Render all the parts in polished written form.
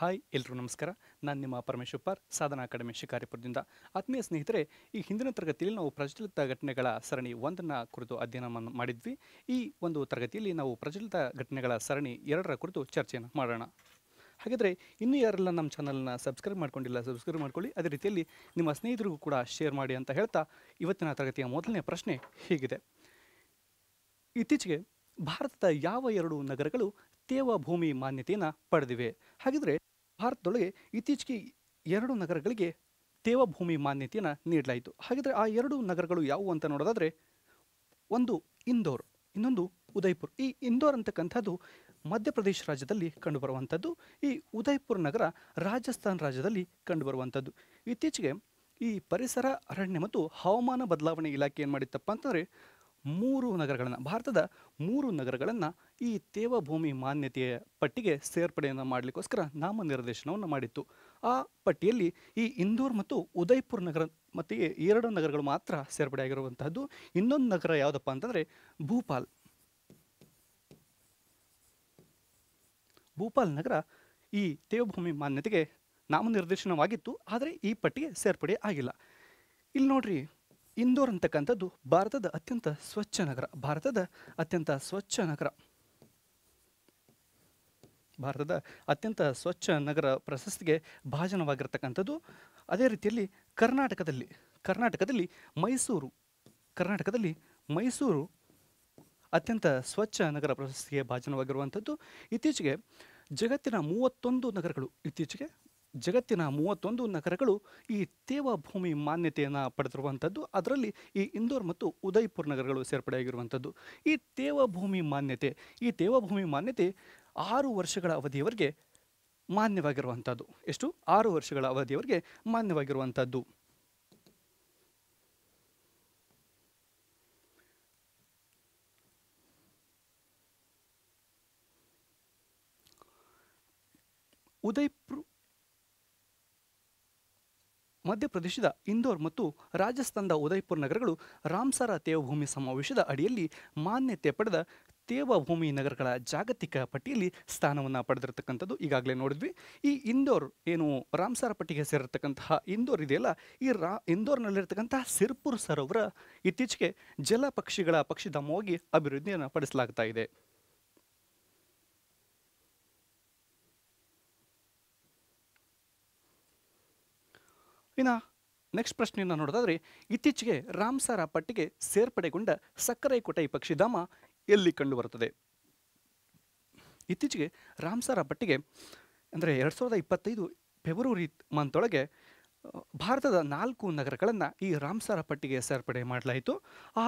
Hi ಎಲ್ರಿಗೂ ನಮಸ್ಕಾರ. ನಾನು ನಿಮ್ಮ ಪರಮೇಶ್ ಉಪ್ಪಾರ್, ಸಾಧನಾ ಅಕಾಡೆಮಿ ಶಿಕಾರಿಪುರದಿಂದ. ಆತ್ಮೀಯ ಸ್ನೇಹಿತರೆ, ಈ ಹಿಂದಿನ ತರಗತಿಯಲ್ಲಿ ನಾವು ಪ್ರಚಲಿತ ಘಟನೆಗಳ ಸರಣಿ 1ನ ಕುರಿತು ಅಧ್ಯಯನ ಮಾಡಿದ್ವಿ. ಈ ಒಂದು ತರಗತಿಯಲ್ಲಿ ನಾವು ಪ್ರಚಲಿತ ಘಟನೆಗಳ ಸರಣಿ 2ರ ಕುರಿತು ಚರ್ಚೆಯನ್ನು ಮಾಡೋಣ. ಹಾಗಾದರೆ ಇನ್ನೂ ಯಾರೆಲ್ಲ ನಮ್ಮ ಚಾನಲ್ನ ಸಬ್ಸ್ಕ್ರೈಬ್ ಮಾಡ್ಕೊಂಡಿಲ್ಲ, ಸಬ್ಸ್ಕ್ರೈಬ್ ಮಾಡ್ಕೊಳ್ಳಿ. ಅದೇ ರೀತಿಯಲ್ಲಿ ನಿಮ್ಮ ಸ್ನೇಹಿತರಿಗೂ ಕೂಡ ಶೇರ್ ಮಾಡಿ ಅಂತ ಹೇಳ್ತಾ, ಇವತ್ತಿನ ತರಗತಿಯ ಮೊದಲನೇ ಪ್ರಶ್ನೆ ಹೀಗಿದೆ. ಇತ್ತೀಚೆಗೆ ಭಾರತದ ಯಾವ 2 ನಗರಗಳು ತೇವಭೂಮಿ ಮಾನ್ಯತೆಯನ್ನು ಪಡೆದಿವೆ? ಹಾಗಿದ್ರೆ ಭಾರತದೊಳಗೆ ಇತ್ತೀಚೆಗೆ 2 ನಗರಗಳಿಗೆ ತೇವಭೂಮಿ ಮಾನ್ಯತೆಯನ್ನು ನೀಡಲಾಯಿತು. ಹಾಗಿದ್ರೆ ಆ 2 ನಗರಗಳು ಯಾವುವು ಅಂತ ನೋಡೋದಾದರೆ, ಒಂದು ಇಂದೋರ್, ಇನ್ನೊಂದು ಉದಯ್ಪುರ್. ಈ ಇಂದೋರ್ ಅಂತಕ್ಕಂಥದ್ದು ಮಧ್ಯಪ್ರದೇಶ ರಾಜ್ಯದಲ್ಲಿ ಕಂಡುಬರುವಂಥದ್ದು. ಈ ಉದಯ್ಪುರ್ ನಗರ ರಾಜಸ್ಥಾನ್ ರಾಜ್ಯದಲ್ಲಿ ಕಂಡುಬರುವಂಥದ್ದು. ಇತ್ತೀಚೆಗೆ ಈ ಪರಿಸರ, ಅರಣ್ಯ ಮತ್ತು ಹವಾಮಾನ ಬದಲಾವಣೆ ಇಲಾಖೆ ಏನು ಮಾಡಿತ್ತಪ್ಪ ಅಂತಂದರೆ, 3 ನಗರಗಳನ್ನು, ಭಾರತದ 3 ನಗರಗಳನ್ನು ಈ ತೇವಭೂಮಿ ಮಾನ್ಯತೆಯ ಪಟ್ಟಿಗೆ ಸೇರ್ಪಡೆಯನ್ನು ಮಾಡಲಿಕ್ಕೋಸ್ಕರ ನಾಮನಿರ್ದೇಶನವನ್ನು ಮಾಡಿತ್ತು. ಆ ಪಟ್ಟಿಯಲ್ಲಿ ಈ ಇಂದೋರ್ ಮತ್ತು ಉದಯ್ಪುರ್ ನಗರ ಮತ್ತು 2 ನಗರಗಳು ಮಾತ್ರ ಸೇರ್ಪಡೆಯಾಗಿರುವಂತಹದ್ದು. ಇನ್ನೊಂದು ನಗರ ಯಾವುದಪ್ಪ ಅಂತಂದರೆ ಭೂಪಾಲ್. ಭೂಪಾಲ್ ನಗರ ಈ ತೇವಭೂಮಿ ಮಾನ್ಯತೆಗೆ ನಾಮನಿರ್ದೇಶನವಾಗಿತ್ತು, ಆದರೆ ಈ ಪಟ್ಟಿಗೆ ಸೇರ್ಪಡೆ ಆಗಿಲ್ಲ. ಇಲ್ಲಿ ನೋಡ್ರಿ, ಇಂದೋರ್ ಅಂತಕ್ಕಂಥದ್ದು ಭಾರತದ ಅತ್ಯಂತ ಸ್ವಚ್ಛ ನಗರ. ಭಾರತದ ಅತ್ಯಂತ ಸ್ವಚ್ಛ ನಗರ ಪ್ರಶಸ್ತಿಗೆ ಭಾಜನವಾಗಿರ್ತಕ್ಕಂಥದ್ದು. ಅದೇ ರೀತಿಯಲ್ಲಿ ಕರ್ನಾಟಕದಲ್ಲಿ ಮೈಸೂರು ಅತ್ಯಂತ ಸ್ವಚ್ಛ ನಗರ ಪ್ರಶಸ್ತಿಗೆ ಭಾಜನವಾಗಿರುವಂಥದ್ದು. ಇತ್ತೀಚೆಗೆ ಜಗತ್ತಿನ 31 ನಗರಗಳು ಈ ತೇವಭೂಮಿ ಮಾನ್ಯತೆಯನ್ನು ಪಡೆದಿರುವಂಥದ್ದು. ಅದರಲ್ಲಿ ಈ ಇಂದೋರ್ ಮತ್ತು ಉದಯ್ಪುರ್ ನಗರಗಳು ಸೇರ್ಪಡೆಯಾಗಿರುವಂಥದ್ದು. ಈ ತೇವಭೂಮಿ ಮಾನ್ಯತೆ 6 ವರ್ಷಗಳ ಅವಧಿಯವರೆಗೆ ಮಾನ್ಯವಾಗಿರುವಂಥದ್ದು. ಎಷ್ಟು? 6 ವರ್ಷಗಳ ಅವಧಿಯವರೆಗೆ ಮಾನ್ಯವಾಗಿರುವಂಥದ್ದು. ಉದಯ್ಪುರ್ ಮಧ್ಯಪ್ರದೇಶದ ಇಂದೋರ್ ಮತ್ತು ರಾಜಸ್ಥಾನದ ಉದಯ್ಪುರ್ ನಗರಗಳು ರಾಮ್ಸರ ತೇವಭೂಮಿ ಸಮಾವೇಶದ ಅಡಿಯಲ್ಲಿ ಮಾನ್ಯತೆ ಪಡೆದ ತೇವಭೂಮಿ ನಗರಗಳ ಜಾಗತಿಕ ಪಟ್ಟಿಯಲ್ಲಿ ಸ್ಥಾನವನ್ನು ಪಡೆದಿರತಕ್ಕಂಥದ್ದು. ಈಗಾಗಲೇ ನೋಡಿದ್ವಿ. ಈ ಇಂದೋರ್ ಏನು ರಾಮ್ಸರ ಪಟ್ಟಿಗೆ ಸೇರಿರ್ತಕ್ಕಂತಹ ಇಂದೋರ್ ಇದೆಯಲ್ಲ, ಈ ಇಂದೋರ್ನಲ್ಲಿರ್ತಕ್ಕಂತಹ ಸಿರ್ಪುರ್ ಸರೋವರ ಇತ್ತೀಚೆಗೆ ಜಲಪಕ್ಷಿಗಳ ಪಕ್ಷಿಧಾಮವಾಗಿ ಅಭಿವೃದ್ಧಿಯನ್ನು ಪಡಿಸಲಾಗ್ತಾ ಇದೆ. ಇನ್ನು ನೆಕ್ಸ್ಟ್ ಪ್ರಶ್ನೆಯನ್ನು ನೋಡೋದಾದರೆ, ಇತ್ತೀಚೆಗೆ ರಾಮ್ಸರ ಪಟ್ಟಿಗೆ ಸೇರ್ಪಡೆಗೊಂಡ ಸಕ್ಕರೆಕೋಟೈ ಪಕ್ಷಿಧಾಮ ಎಲ್ಲಿ ಕಂಡುಬರುತ್ತದೆ? ಇತ್ತೀಚೆಗೆ ರಾಮ್ಸರ ಪಟ್ಟಿಗೆ ಅಂದರೆ 2025 ಫೆಬ್ರವರಿ ಮಂತೊಳಗೆ ಭಾರತದ 4 ನಗರಗಳನ್ನು ಈ ರಾಮ್ಸರ ಪಟ್ಟಿಗೆ ಸೇರ್ಪಡೆ ಮಾಡಲಾಯಿತು. ಆ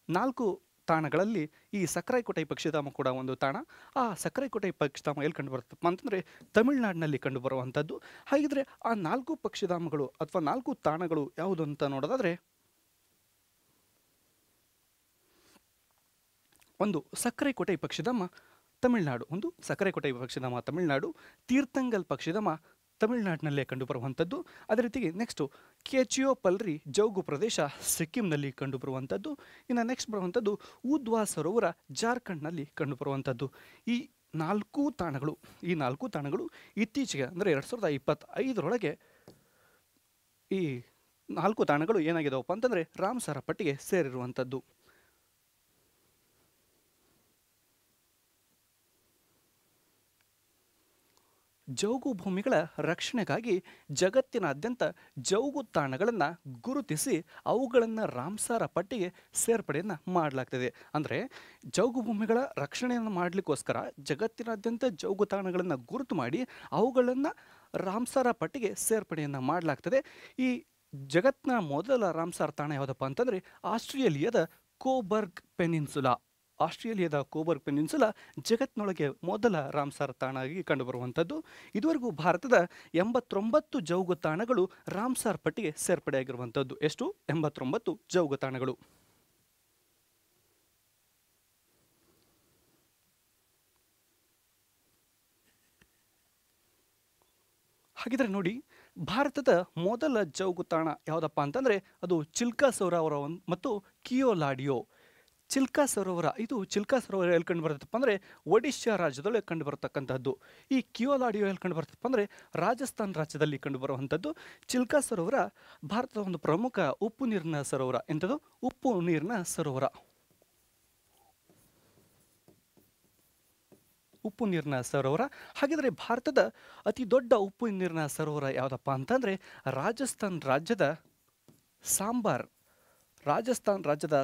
4 ತಾಣಗಳಲ್ಲಿ ಈ ಸಕ್ಕರೆಕೋಟೈ ಪಕ್ಷಿಧಾಮ ಕೂಡ ಒಂದು ತಾಣ. ಆ ಸಕ್ಕರೆಕೋಟೈ ಪಕ್ಷಿಧಾಮ ಎಲ್ಲಿ ಕಂಡುಬರುತ್ತಪ್ಪ ಅಂತಂದರೆ ತಮಿಳುನಾಡಿನಲ್ಲಿ ಕಂಡುಬರುವಂಥದ್ದು. ಹಾಗಿದ್ರೆ ಆ 4 ಪಕ್ಷಿಧಾಮಗಳು ಅಥವಾ 4 ತಾಣಗಳು ಯಾವುದು ಅಂತ ನೋಡೋದಾದರೆ, ಒಂದು ಸಕ್ಕರೆಕೋಟೈ ಪಕ್ಷಿಧಾಮ ತಮಿಳುನಾಡು, ತೀರ್ಥಂಗಲ್ ಪಕ್ಷಿಧಾಮ ತಮಿಳುನಾಡಿನಲ್ಲೇ ಕಂಡುಬರುವಂಥದ್ದು. ಅದೇ ರೀತಿಗೆ ನೆಕ್ಸ್ಟು ಕೇಚಿಯೋಪಲ್ರಿ ಜೌಗು ಪ್ರದೇಶ ಸಿಕ್ಕಿಂನಲ್ಲಿ ಕಂಡುಬರುವಂಥದ್ದು. ಇನ್ನು ನೆಕ್ಸ್ಟ್ ಬರುವಂಥದ್ದು ಊದ್ವಾ ಸರೋವರ ಜಾರ್ಖಂಡ್ನಲ್ಲಿ ಕಂಡುಬರುವಂಥದ್ದು. ಈ 4 ತಾಣಗಳು ಇತ್ತೀಚೆಗೆ ಅಂದರೆ 2025 ಈ 4 ತಾಣಗಳು ಏನಾಗಿದಾವಪ್ಪ ಅಂತಂದರೆ ರಾಮ್ಸರ ಪಟ್ಟಿಗೆ ಸೇರಿರುವಂಥದ್ದು. ಜೌಗು ಭೂಮಿಗಳ ರಕ್ಷಣೆಗಾಗಿ ಜಗತ್ತಿನಾದ್ಯಂತ ಜೌಗು ತಾಣಗಳನ್ನು ಗುರುತಿಸಿ ಅವುಗಳನ್ನು ರಾಮ್ಸರ ಪಟ್ಟಿಗೆ ಸೇರ್ಪಡೆಯನ್ನು ಮಾಡಲಾಗ್ತದೆ. ಅಂದರೆ ಜೌಗು ಭೂಮಿಗಳ ರಕ್ಷಣೆಯನ್ನು ಮಾಡಲಿಕ್ಕೋಸ್ಕರ ಜಗತ್ತಿನಾದ್ಯಂತ ಜೌಗು ತಾಣಗಳನ್ನು ಗುರುತು ಮಾಡಿ ಅವುಗಳನ್ನು ರಾಮ್ಸರ ಪಟ್ಟಿಗೆ ಸೇರ್ಪಡೆಯನ್ನು ಮಾಡಲಾಗ್ತದೆ. ಈ ಜಗತ್ತಿನ ಮೊದಲ ರಾಮ್ಸರ್ ತಾಣ ಯಾವುದಪ್ಪ ಅಂತಂದರೆ ಆಸ್ಟ್ರೇಲಿಯಾದ ಕೋಬರ್ಗ್ ಪೆನಿನ್ಸುಲಾ ಜಗತ್ತಿನೊಳಗೆ ಮೊದಲ ರಾಮ್ಸರ್ ತಾಣ ಆಗಿ ಕಂಡುಬರುವಂಥದ್ದು. ಇದುವರೆಗೂ ಭಾರತದ 89 ಜೌಗು ತಾಣಗಳು ರಾಮ್ಸರ್ ಪಟ್ಟಿಗೆ ಸೇರ್ಪಡೆಯಾಗಿರುವಂಥದ್ದು. ಎಷ್ಟು? 89 ಜೌಗು ತಾಣಗಳು. ಹಾಗಿದ್ರೆ ನೋಡಿ, ಭಾರತದ ಮೊದಲ ಜೌಗು ತಾಣ ಯಾವುದಪ್ಪ ಅಂತಂದರೆ ಅದು ಚಿಲ್ಕಾ ಸರೋವರ ಮತ್ತು ಕಿಯೋಲಾಡಿಯೋ. ಚಿಲ್ಕಾ ಸರೋವರ, ಇದು ಚಿಲ್ಕಾ ಸರೋವರ ಎಲ್ಲಿ ಕಂಡು ಬರುತ್ತಪ್ಪ ಅಂದರೆ ಒಡಿಶಾ ರಾಜ್ಯದೊಳಗೆ ಕಂಡು ಬರತಕ್ಕಂಥದ್ದು. ಈ ಕಿಯೋಲಾಡಿಯೋ ಎಲ್ಲಿ ಕಂಡು ಬರುತ್ತಪ್ಪ ಅಂದರೆ ರಾಜಸ್ಥಾನ್ ರಾಜ್ಯದಲ್ಲಿ ಕಂಡು ಬರುವಂಥದ್ದು. ಚಿಲ್ಕಾ ಸರೋವರ ಭಾರತದ ಒಂದು ಪ್ರಮುಖ ಉಪ್ಪು ನೀರಿನ ಸರೋವರ. ಎಂಥದ್ದು? ಉಪ್ಪು ನೀರಿನ ಸರೋವರ. ಉಪ್ಪು ನೀರಿನ ಸರೋವರ. ಹಾಗಿದ್ರೆ ಭಾರತದ ಅತಿ ದೊಡ್ಡ ಉಪ್ಪು ನೀರಿನ ಸರೋವರ ಯಾವುದಪ್ಪ ಅಂತಂದರೆ ರಾಜಸ್ಥಾನ್ ರಾಜ್ಯದ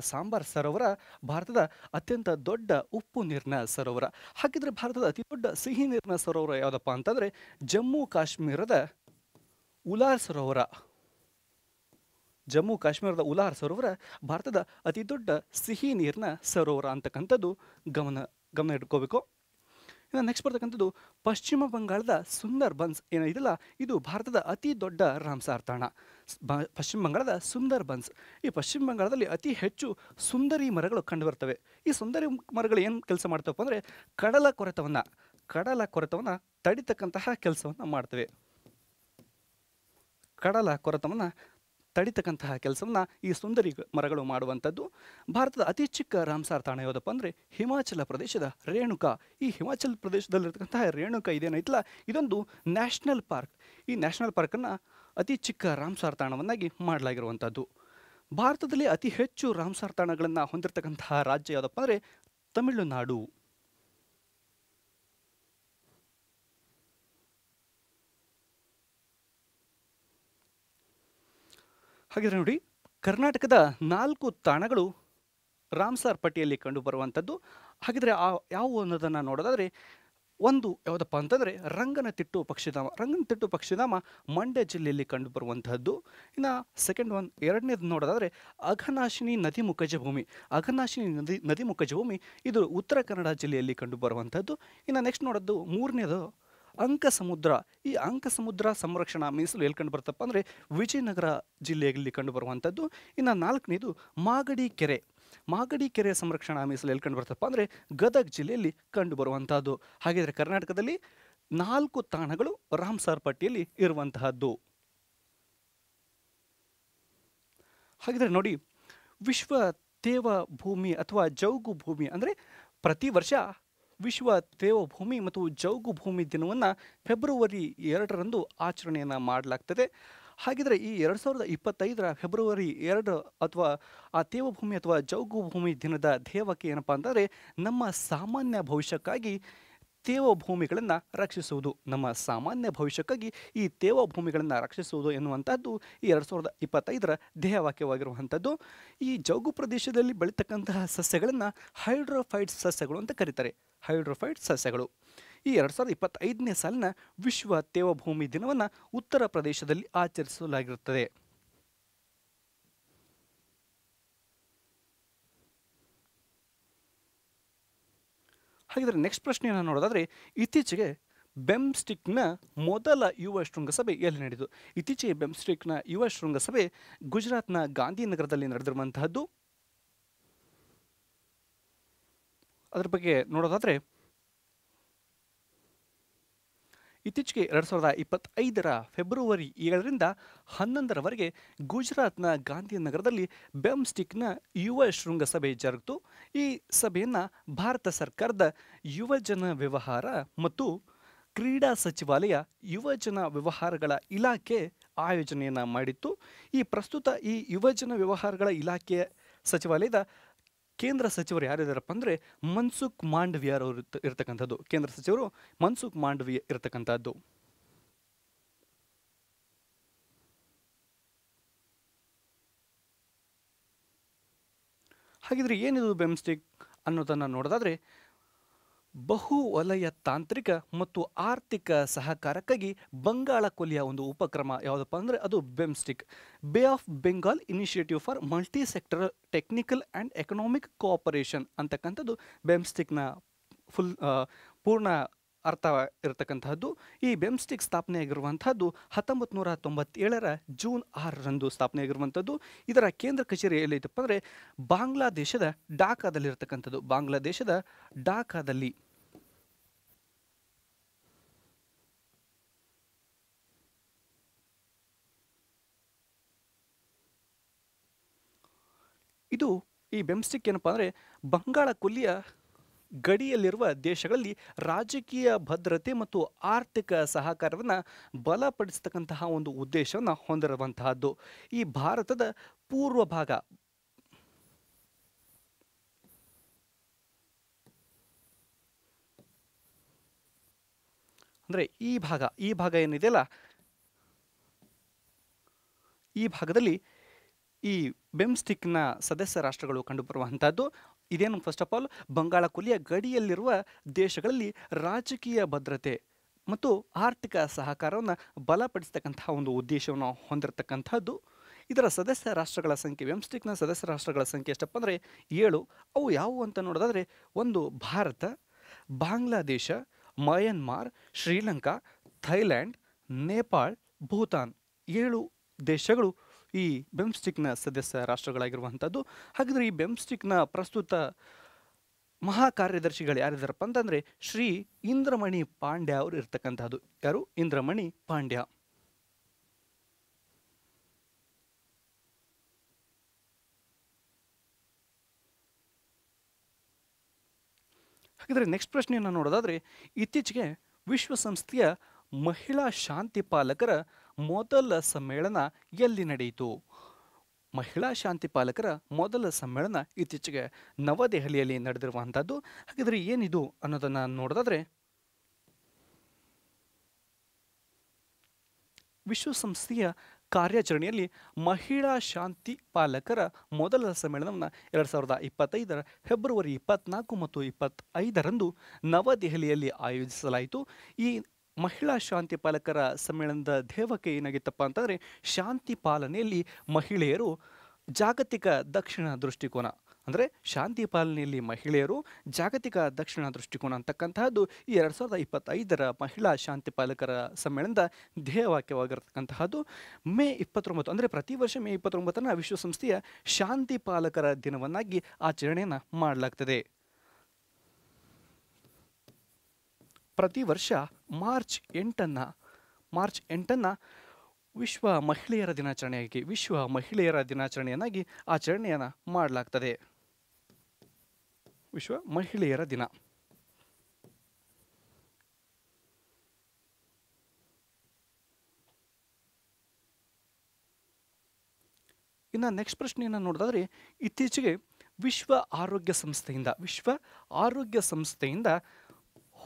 ಸಾಂಬಾರ್ ಸರೋವರ ಭಾರತದ ಅತ್ಯಂತ ದೊಡ್ಡ ಉಪ್ಪು ನೀರಿನ ಸರೋವರ. ಹಾಗಿದ್ರೆ ಭಾರತದ ಅತಿ ದೊಡ್ಡ ಸಿಹಿ ನೀರಿನ ಸರೋವರ ಯಾವುದಪ್ಪ ಅಂತಂದರೆ ಜಮ್ಮು ಕಾಶ್ಮೀರದ ಉಲಾರ್ ಸರೋವರ. ಜಮ್ಮು ಕಾಶ್ಮೀರದ ಉಲಾರ್ ಸರೋವರ ಭಾರತದ ಅತಿ ದೊಡ್ಡ ಸಿಹಿ ನೀರಿನ ಸರೋವರ ಅಂತಕ್ಕಂಥದ್ದು ಗಮನ ಇಟ್ಕೋಬೇಕು. ಇನ್ನು ನೆಕ್ಸ್ಟ್ ಬರ್ತಕ್ಕಂಥದ್ದು ಪಶ್ಚಿಮ ಬಂಗಾಳದ ಸುಂದರ್ ಬನ್ಸ್ ಏನಿದೆಯಲ್ಲ, ಇದು ಭಾರತದ ಅತಿ ದೊಡ್ಡ ರಾಮ್ಸಾರ್ ತಾಣ. ಪಶ್ಚಿಮ ಬಂಗಾಳದ ಸುಂದರ್ ಬನ್ಸ್. ಈ ಪಶ್ಚಿಮ ಬಂಗಾಳದಲ್ಲಿ ಅತಿ ಹೆಚ್ಚು ಸುಂದರಿ ಮರಗಳು ಕಂಡುಬರ್ತವೆ. ಈ ಸುಂದರಿ ಮರಗಳು ಏನು ಕೆಲಸ ಮಾಡ್ತವಪ್ಪ ಅಂದರೆ ಕಡಲ ಕೊರೆತವನ್ನು ತಡಿತಕ್ಕಂತಹ ಕೆಲಸವನ್ನು ಮಾಡ್ತವೆ. ಕಡಲ ಕೊರೆತವನ್ನು ತಡಿತಕ್ಕಂತಹ ಕೆಲಸವನ್ನು ಈ ಸುಂದರಿ ಮರಗಳು ಮಾಡುವಂಥದ್ದು. ಭಾರತದ ಅತಿ ಚಿಕ್ಕ ರಾಮ್ಸಾರ್ ತಾಣ ಯಾವುದಪ್ಪ ಅಂದರೆ ಹಿಮಾಚಲ ಪ್ರದೇಶದ ರೇಣುಕಾ. ಈ ಹಿಮಾಚಲ ಪ್ರದೇಶದಲ್ಲಿರ್ತಕ್ಕಂತಹ ರೇಣುಕಾ ಇದೇನೈತಲ್ಲ, ಇದೊಂದು ನ್ಯಾಷನಲ್ ಪಾರ್ಕ್. ಈ ನ್ಯಾಷನಲ್ ಪಾರ್ಕನ್ನು ಅತಿ ಚಿಕ್ಕ ರಾಮ್ಸಾರ್ ತಾಣವನ್ನಾಗಿ ಮಾಡಲಾಗಿರುವಂಥದ್ದು. ಭಾರತದಲ್ಲಿ ಅತಿ ಹೆಚ್ಚು ರಾಮ್ಸಾರ್ ತಾಣಗಳನ್ನು ಹೊಂದಿರತಕ್ಕಂತಹ ರಾಜ್ಯ ಯಾವುದಪ್ಪ ಅಂದರೆ ತಮಿಳುನಾಡು. ಹಾಗಿದ್ರೆ ನೋಡಿ, ಕರ್ನಾಟಕದ 4 ತಾಣಗಳು ರಾಮ್ಸಾರ್ ಪಟ್ಟಿಯಲ್ಲಿ ಕಂಡುಬರುವಂಥದ್ದು. ಹಾಗಿದ್ರೆ ಯಾವುವು ಅನ್ನೋದನ್ನು ನೋಡೋದಾದರೆ, ಒಂದು ಯಾವುದಪ್ಪ ಅಂತಂದರೆ ರಂಗನತಿಟ್ಟು ಪಕ್ಷಿಧಾಮ ಮಂಡ್ಯ ಜಿಲ್ಲೆಯಲ್ಲಿ ಕಂಡುಬರುವಂತಹದ್ದು. ಇನ್ನು ಎರಡನೇದು ನೋಡೋದಾದರೆ ಅಘನಾಶಿನಿ ನದಿಮುಖಜ ಭೂಮಿ ಇದು ಉತ್ತರ ಕನ್ನಡ ಜಿಲ್ಲೆಯಲ್ಲಿ ಕಂಡುಬರುವಂಥದ್ದು. ಇನ್ನು ನೆಕ್ಸ್ಟ್ ನೋಡೋದು ಮೂರನೇದು ಅಂಕಸಮುದ್ರ. ಈ ಅಂಕಸಮುದ್ರ ಸಂರಕ್ಷಣಾ ಮೀಸಲು ಎಲ್ಲಿ ಕಂಡು ಬರುತ್ತಪ್ಪ ಅಂದರೆ ವಿಜಯನಗರ ಜಿಲ್ಲೆಯಲ್ಲಿ ಕಂಡುಬರುವಂಥದ್ದು. ಇನ್ನು ನಾಲ್ಕನೇದು ಮಾಗಡಿ ಕೆರೆ ಸಂರಕ್ಷಣಾ ಮೀಸಲು ಎಲ್ಲಿ ಕಂಡು ಬರುತ್ತಪ್ಪ ಅಂದರೆ ಗದಗ ಜಿಲ್ಲೆಯಲ್ಲಿ ಕಂಡುಬರುವಂತಹದ್ದು. ಹಾಗಿದ್ರೆ ಕರ್ನಾಟಕದಲ್ಲಿ 4 ತಾಣಗಳು ರಾಮ್ಸಾರ್ ಪಟ್ಟಿಯಲ್ಲಿ ಇರುವಂತಹದ್ದು. ಹಾಗಿದ್ರೆ ನೋಡಿ, ವಿಶ್ವ ತೇವ ಭೂಮಿ ಅಥವಾ ಜೌಗು ಭೂಮಿ ಅಂದರೆ ಪ್ರತಿ ವರ್ಷ ವಿಶ್ವ ತೇವ ಭೂಮಿ ಮತ್ತು ಜೌಗು ಭೂಮಿ ದಿನವನ್ನು ಫೆಬ್ರವರಿ 2ರಂದು ಆಚರಣೆಯನ್ನು ಮಾಡಲಾಗ್ತದೆ. ಹಾಗಿದ್ರೆ ಈ 2025ರ ಫೆಬ್ರವರಿ 2 ಅಥವಾ ಆ ತೇವಭೂಮಿ ಅಥವಾ ಜೌಗು ಭೂಮಿ ದಿನದ ಧ್ಯೇಯವಾಕ್ಯ ಏನಪ್ಪ ಅಂತಂದರೆ ನಮ್ಮ ಸಾಮಾನ್ಯ ಭವಿಷ್ಯಕ್ಕಾಗಿ ತೇವಭೂಮಿಗಳನ್ನು ರಕ್ಷಿಸುವುದು. ಈ ತೇವಭೂಮಿಗಳನ್ನು ರಕ್ಷಿಸುವುದು ಎನ್ನುವಂಥದ್ದು ಈ 2025ರ ಧ್ಯೇಯವಾಕ್ಯವಾಗಿರುವಂಥದ್ದು. ಈ ಜೌಗು ಪ್ರದೇಶದಲ್ಲಿ ಬೆಳೀತಕ್ಕಂತಹ ಸಸ್ಯಗಳನ್ನು ಹೈಡ್ರೋಫೈಟ್ಸ್ ಸಸ್ಯಗಳು ಅಂತ ಕರೀತಾರೆ. ಈ 2025ನೇ ಸಾಲಿನ ವಿಶ್ವ ತೇವಭೂಮಿ ದಿನವನ್ನು ಉತ್ತರ ಪ್ರದೇಶದಲ್ಲಿ ಆಚರಿಸಲಾಗಿರುತ್ತದೆ. ಹಾಗಿದ್ರೆ ನೆಕ್ಸ್ಟ್ ಪ್ರಶ್ನೆಯನ್ನು ನೋಡೋದಾದರೆ, ಇತ್ತೀಚೆಗೆ ಬೆಮ್ಸ್ಟಿಕ್ನ ಮೊದಲ ಯುವ ಶೃಂಗಸಭೆ ಎಲ್ಲಿ ನಡೆಯಿತು? ಇತ್ತೀಚೆಗೆ ಬೆಮ್ಸ್ಟಿಕ್ನ ಯುವ ಶೃಂಗಸಭೆ ಗುಜರಾತ್ನ ಗಾಂಧಿನಗರದಲ್ಲಿ ನಡೆದಿರುವಂತಹದ್ದು. ಅದರ ಬಗ್ಗೆ ನೋಡೋದಾದರೆ, ಇತ್ತೀಚೆಗೆ 2025ರ ಫೆಬ್ರವರಿ 7ರಿಂದ 11ರವರೆಗೆ ಗುಜರಾತ್ನ ಗಾಂಧಿನಗರದಲ್ಲಿ ಬೆಮ್ಸ್ಟಿಕ್ನ ಯುವ ಶೃಂಗಸಭೆ ಜರುಗಿತು. ಈ ಸಭೆಯನ್ನು ಭಾರತ ಸರ್ಕಾರದ ಯುವಜನ ವ್ಯವಹಾರ ಮತ್ತು ಕ್ರೀಡಾ ಸಚಿವಾಲಯ ಯುವಜನ ವ್ಯವಹಾರಗಳ ಇಲಾಖೆ ಆಯೋಜನೆಯನ್ನು ಮಾಡಿತ್ತು. ಪ್ರಸ್ತುತ ಈ ಯುವಜನ ವ್ಯವಹಾರಗಳ ಇಲಾಖೆ ಸಚಿವಾಲಯದ ಕೇಂದ್ರ ಸಚಿವರು ಯಾರಿದ್ದಾರಪ್ಪ ಅಂದರೆ ಮನ್ಸುಖ್ ಮಾಂಡವಿಯಾ ಅವರು ಇರತಕ್ಕಂಥದ್ದು. ಕೇಂದ್ರ ಸಚಿವರು ಮನ್ಸುಖ್ ಮಾಂಡವಿಯಾ ಇರತಕ್ಕಂಥದ್ದು. ಹಾಗಿದ್ರೆ ಏನಿದು ಬೆಮ್ಸ್ಟಿಕ್ ಅನ್ನೋದನ್ನು ನೋಡೋದಾದರೆ, ಬಹು ವಲಯ ತಾಂತ್ರಿಕ ಮತ್ತು ಆರ್ಥಿಕ ಸಹಕಾರಕ್ಕಾಗಿ ಬಂಗಾಳ ಕೊಲ್ಲಿಯ ಒಂದು ಉಪಕ್ರಮ ಯಾವುದಪ್ಪ ಅಂದರೆ ಅದು ಬೆಮ್ಸ್ಟಿಕ್. Bay of Bengal initiative for multi sectoral technical and economic cooperation ಅಂತಕ್ಕಂಥದ್ದು ಬೆಮ್ಸ್ಟಿಕ್ನ ಪೂರ್ಣ ಅರ್ಥ ಇರತಕ್ಕಂತಹದ್ದು. ಈ ಬೆಮ್ಸ್ಟಿಕ್ ಸ್ಥಾಪನೆಯಾಗಿರುವಂತಹದ್ದು 1997ರ ಜೂನ್ 6ರಂದು ಸ್ಥಾಪನೆಯಾಗಿರುವಂಥದ್ದು. ಇದರ ಕೇಂದ್ರ ಕಚೇರಿ ಎಲ್ಲೈತಪ್ಪ ಅಂದರೆ ಬಾಂಗ್ಲಾದೇಶದ ಢಾಕಾದಲ್ಲಿರ್ತಕ್ಕಂಥದ್ದು. ಢಾಕಾದಲ್ಲಿ ಇದು ಈ ಬೆಮ್ಸ್ಟಿಕ್ ಏನಪ್ಪ ಅಂದರೆ ಬಂಗಾಳ ಕೊಲ್ಲಿಯ ಗಡಿಯಲ್ಲಿರುವ ದೇಶಗಳಲ್ಲಿ ರಾಜಕೀಯ ಭದ್ರತೆ ಮತ್ತು ಆರ್ಥಿಕ ಸಹಕಾರವನ್ನು ಬಲಪಡಿಸತಕ್ಕಂತಹ ಒಂದು ಉದ್ದೇಶವನ್ನು ಹೊಂದಿರುವಂತಹದ್ದು. ಈ ಭಾರತದ ಪೂರ್ವ ಭಾಗ ಅಂದರೆ ಈ ಭಾಗ ಏನಿದೆಯಲ್ಲ, ಈ ಭಾಗದಲ್ಲಿ ಈ ಬೆಮ್ಸ್ಟಿಕ್ನ ಸದಸ್ಯ ರಾಷ್ಟ್ರಗಳು ಕಂಡುಬರುವಂಥದ್ದು. ಇದೇನು ಫಸ್ಟ್ ಆಫ್ ಆಲ್ ಬಂಗಾಳ ಕೊಲ್ಲಿಯ ಗಡಿಯಲ್ಲಿರುವ ದೇಶಗಳಲ್ಲಿ ರಾಜಕೀಯ ಭದ್ರತೆ ಮತ್ತು ಆರ್ಥಿಕ ಸಹಕಾರವನ್ನು ಬಲಪಡಿಸತಕ್ಕಂತಹ ಒಂದು ಉದ್ದೇಶವನ್ನು ಹೊಂದಿರತಕ್ಕಂಥದ್ದು. ಇದರ ಸದಸ್ಯ ರಾಷ್ಟ್ರಗಳ ಸಂಖ್ಯೆ, ಬೆಮ್ಸ್ಟಿಕ್ನ ಸದಸ್ಯ ರಾಷ್ಟ್ರಗಳ ಸಂಖ್ಯೆ ಎಷ್ಟಪ್ಪ ಅಂದರೆ 7. ಅವು ಯಾವುವು ಅಂತ ನೋಡೋದಾದರೆ, ಒಂದು ಭಾರತ, ಬಾಂಗ್ಲಾದೇಶ, ಮಯನ್ಮಾರ್, ಶ್ರೀಲಂಕಾ, ಥೈಲ್ಯಾಂಡ್, ನೇಪಾಳ್, ಭೂತಾನ್. 7 ದೇಶಗಳು ಈ ಬೆಮ್ಸ್ಟಿಕ್ನ ಸದಸ್ಯ ರಾಷ್ಟ್ರಗಳಾಗಿರುವಂಥದ್ದು. ಹಾಗಾದರೆ ಈ ಬೆಮ್ಸ್ಟಿಕ್ನ ಪ್ರಸ್ತುತ ಮಹಾಕಾರ್ಯದರ್ಶಿಗಳು ಯಾರಿದ್ದಾರಪ್ಪ ಅಂತಂದರೆ ಶ್ರೀ ಇಂದ್ರಮಣಿ ಪಾಂಡ್ಯ ಅವರು ಇರ್ತಕ್ಕಂಥದ್ದು. ಯಾರು? ಇಂದ್ರಮಣಿ ಪಾಂಡ್ಯ. ಹಾಗಿದ್ರೆ ನೆಕ್ಸ್ಟ್ ಪ್ರಶ್ನೆಯನ್ನು ನೋಡೋದಾದರೆ, ಇತ್ತೀಚೆಗೆ ವಿಶ್ವಸಂಸ್ಥೆಯ ಮಹಿಳಾ ಶಾಂತಿ ಪಾಲಕರ ಮೊದಲ ಸಮ್ಮೇಳನ ಎಲ್ಲಿ ನಡೆಯಿತು? ಮಹಿಳಾ ಶಾಂತಿ ಪಾಲಕರ ಮೊದಲ ಸಮ್ಮೇಳನ ಇತ್ತೀಚೆಗೆ ನವದೆಹಲಿಯಲ್ಲಿ ನಡೆದಿರುವಂಥದ್ದು. ಹಾಗಿದ್ರೆ ಏನಿದು ಅನ್ನೋದನ್ನು ನೋಡೋದಾದರೆ, ವಿಶ್ವಸಂಸ್ಥೆಯ ಕಾರ್ಯಾಚರಣೆಯಲ್ಲಿ ಮಹಿಳಾ ಶಾಂತಿ ಪಾಲಕರ ಮೊದಲ ಸಮ್ಮೇಳನವನ್ನು 2025 ಫೆಬ್ರವರಿ 24 ಮತ್ತು 25ರಂದು ನವದೆಹಲಿಯಲ್ಲಿ ಆಯೋಜಿಸಲಾಯಿತು. ಈ ಮಹಿಳಾ ಶಾಂತಿ ಪಾಲಕರ ಸಮ್ಮೇಳನದ ಧ್ಯೇಯವಾಕ್ಯ ಏನಾಗಿತ್ತಪ್ಪ ಅಂತಂದರೆ, ಶಾಂತಿ ಪಾಲನೆಯಲ್ಲಿ ಮಹಿಳೆಯರು ಜಾಗತಿಕ ದಕ್ಷಿಣ ದೃಷ್ಟಿಕೋನ. ಅಂದರೆ ಶಾಂತಿ ಪಾಲನೆಯಲ್ಲಿ ಮಹಿಳೆಯರು ಜಾಗತಿಕ ದಕ್ಷಿಣ ದೃಷ್ಟಿಕೋನ ಅಂತಕ್ಕಂತಹದ್ದು ಈ 2025 ಮಹಿಳಾ ಶಾಂತಿ ಪಾಲಕರ ಸಮ್ಮೇಳನದ ಧ್ಯೇಯವಾಕ್ಯವಾಗಿರತಕ್ಕಂತಹದ್ದು. ಮೇ 29 ಅಂದರೆ ಪ್ರತಿ ವರ್ಷ ಮೇ 29 ವಿಶ್ವಸಂಸ್ಥೆಯ ಶಾಂತಿ ಪಾಲಕರ ದಿನವನ್ನಾಗಿ ಆಚರಣೆಯನ್ನು ಮಾಡಲಾಗ್ತದೆ. ಪ್ರತಿ ವರ್ಷ ಮಾರ್ಚ್ 8 ವಿಶ್ವ ಮಹಿಳೆಯರ ದಿನಾಚರಣೆಯನ್ನಾಗಿ ಆಚರಣೆಯನ್ನು ಮಾಡಲಾಗ್ತದೆ. ವಿಶ್ವ ಮಹಿಳೆಯರ ದಿನ. ಇನ್ನು ನೆಕ್ಸ್ಟ್ ಪ್ರಶ್ನೆಯನ್ನು ನೋಡೋದಾದರೆ, ಇತ್ತೀಚೆಗೆ ವಿಶ್ವ ಆರೋಗ್ಯ ಸಂಸ್ಥೆಯಿಂದ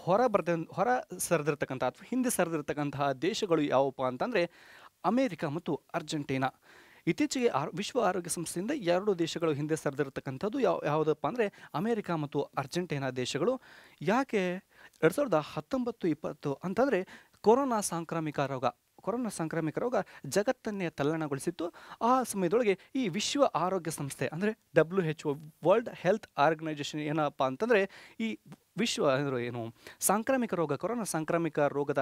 ಹೊರ ಸರಿದಿರ್ತಕ್ಕಂಥ ಅಥವಾ ಹಿಂದೆ ಸರಿದಿರ್ತಕ್ಕಂತಹ ದೇಶಗಳು ಯಾವುವಪ್ಪ ಅಂತಂದರೆ ಅಮೇರಿಕ ಮತ್ತು ಅರ್ಜೆಂಟೀನಾ. ಇತ್ತೀಚೆಗೆ ವಿಶ್ವ ಆರೋಗ್ಯ ಸಂಸ್ಥೆಯಿಂದ 2 ದೇಶಗಳು ಹಿಂದೆ ಸರಿದಿರ್ತಕ್ಕಂಥದ್ದು ಯಾವುದಪ್ಪ ಅಂದರೆ ಅಮೇರಿಕ ಮತ್ತು ಅರ್ಜೆಂಟೀನಾ ದೇಶಗಳು. ಯಾಕೆ? 2019-20 ಅಂತಂದರೆ ಕೊರೋನಾ ಸಾಂಕ್ರಾಮಿಕ ರೋಗ ಜಗತ್ತನ್ನೇ ತಲ್ಲಣಗೊಳಿಸಿತ್ತು. ಆ ಸಮಯದೊಳಗೆ ಈ ವಿಶ್ವ ಆರೋಗ್ಯ ಸಂಸ್ಥೆ ಅಂದರೆ WHO, ವರ್ಲ್ಡ್ ಹೆಲ್ತ್ ಆರ್ಗನೈಜೇಷನ್ ಏನಪ್ಪ ಅಂತಂದರೆ ಈ ಕೊರೋನಾ ಸಾಂಕ್ರಾಮಿಕ ರೋಗದ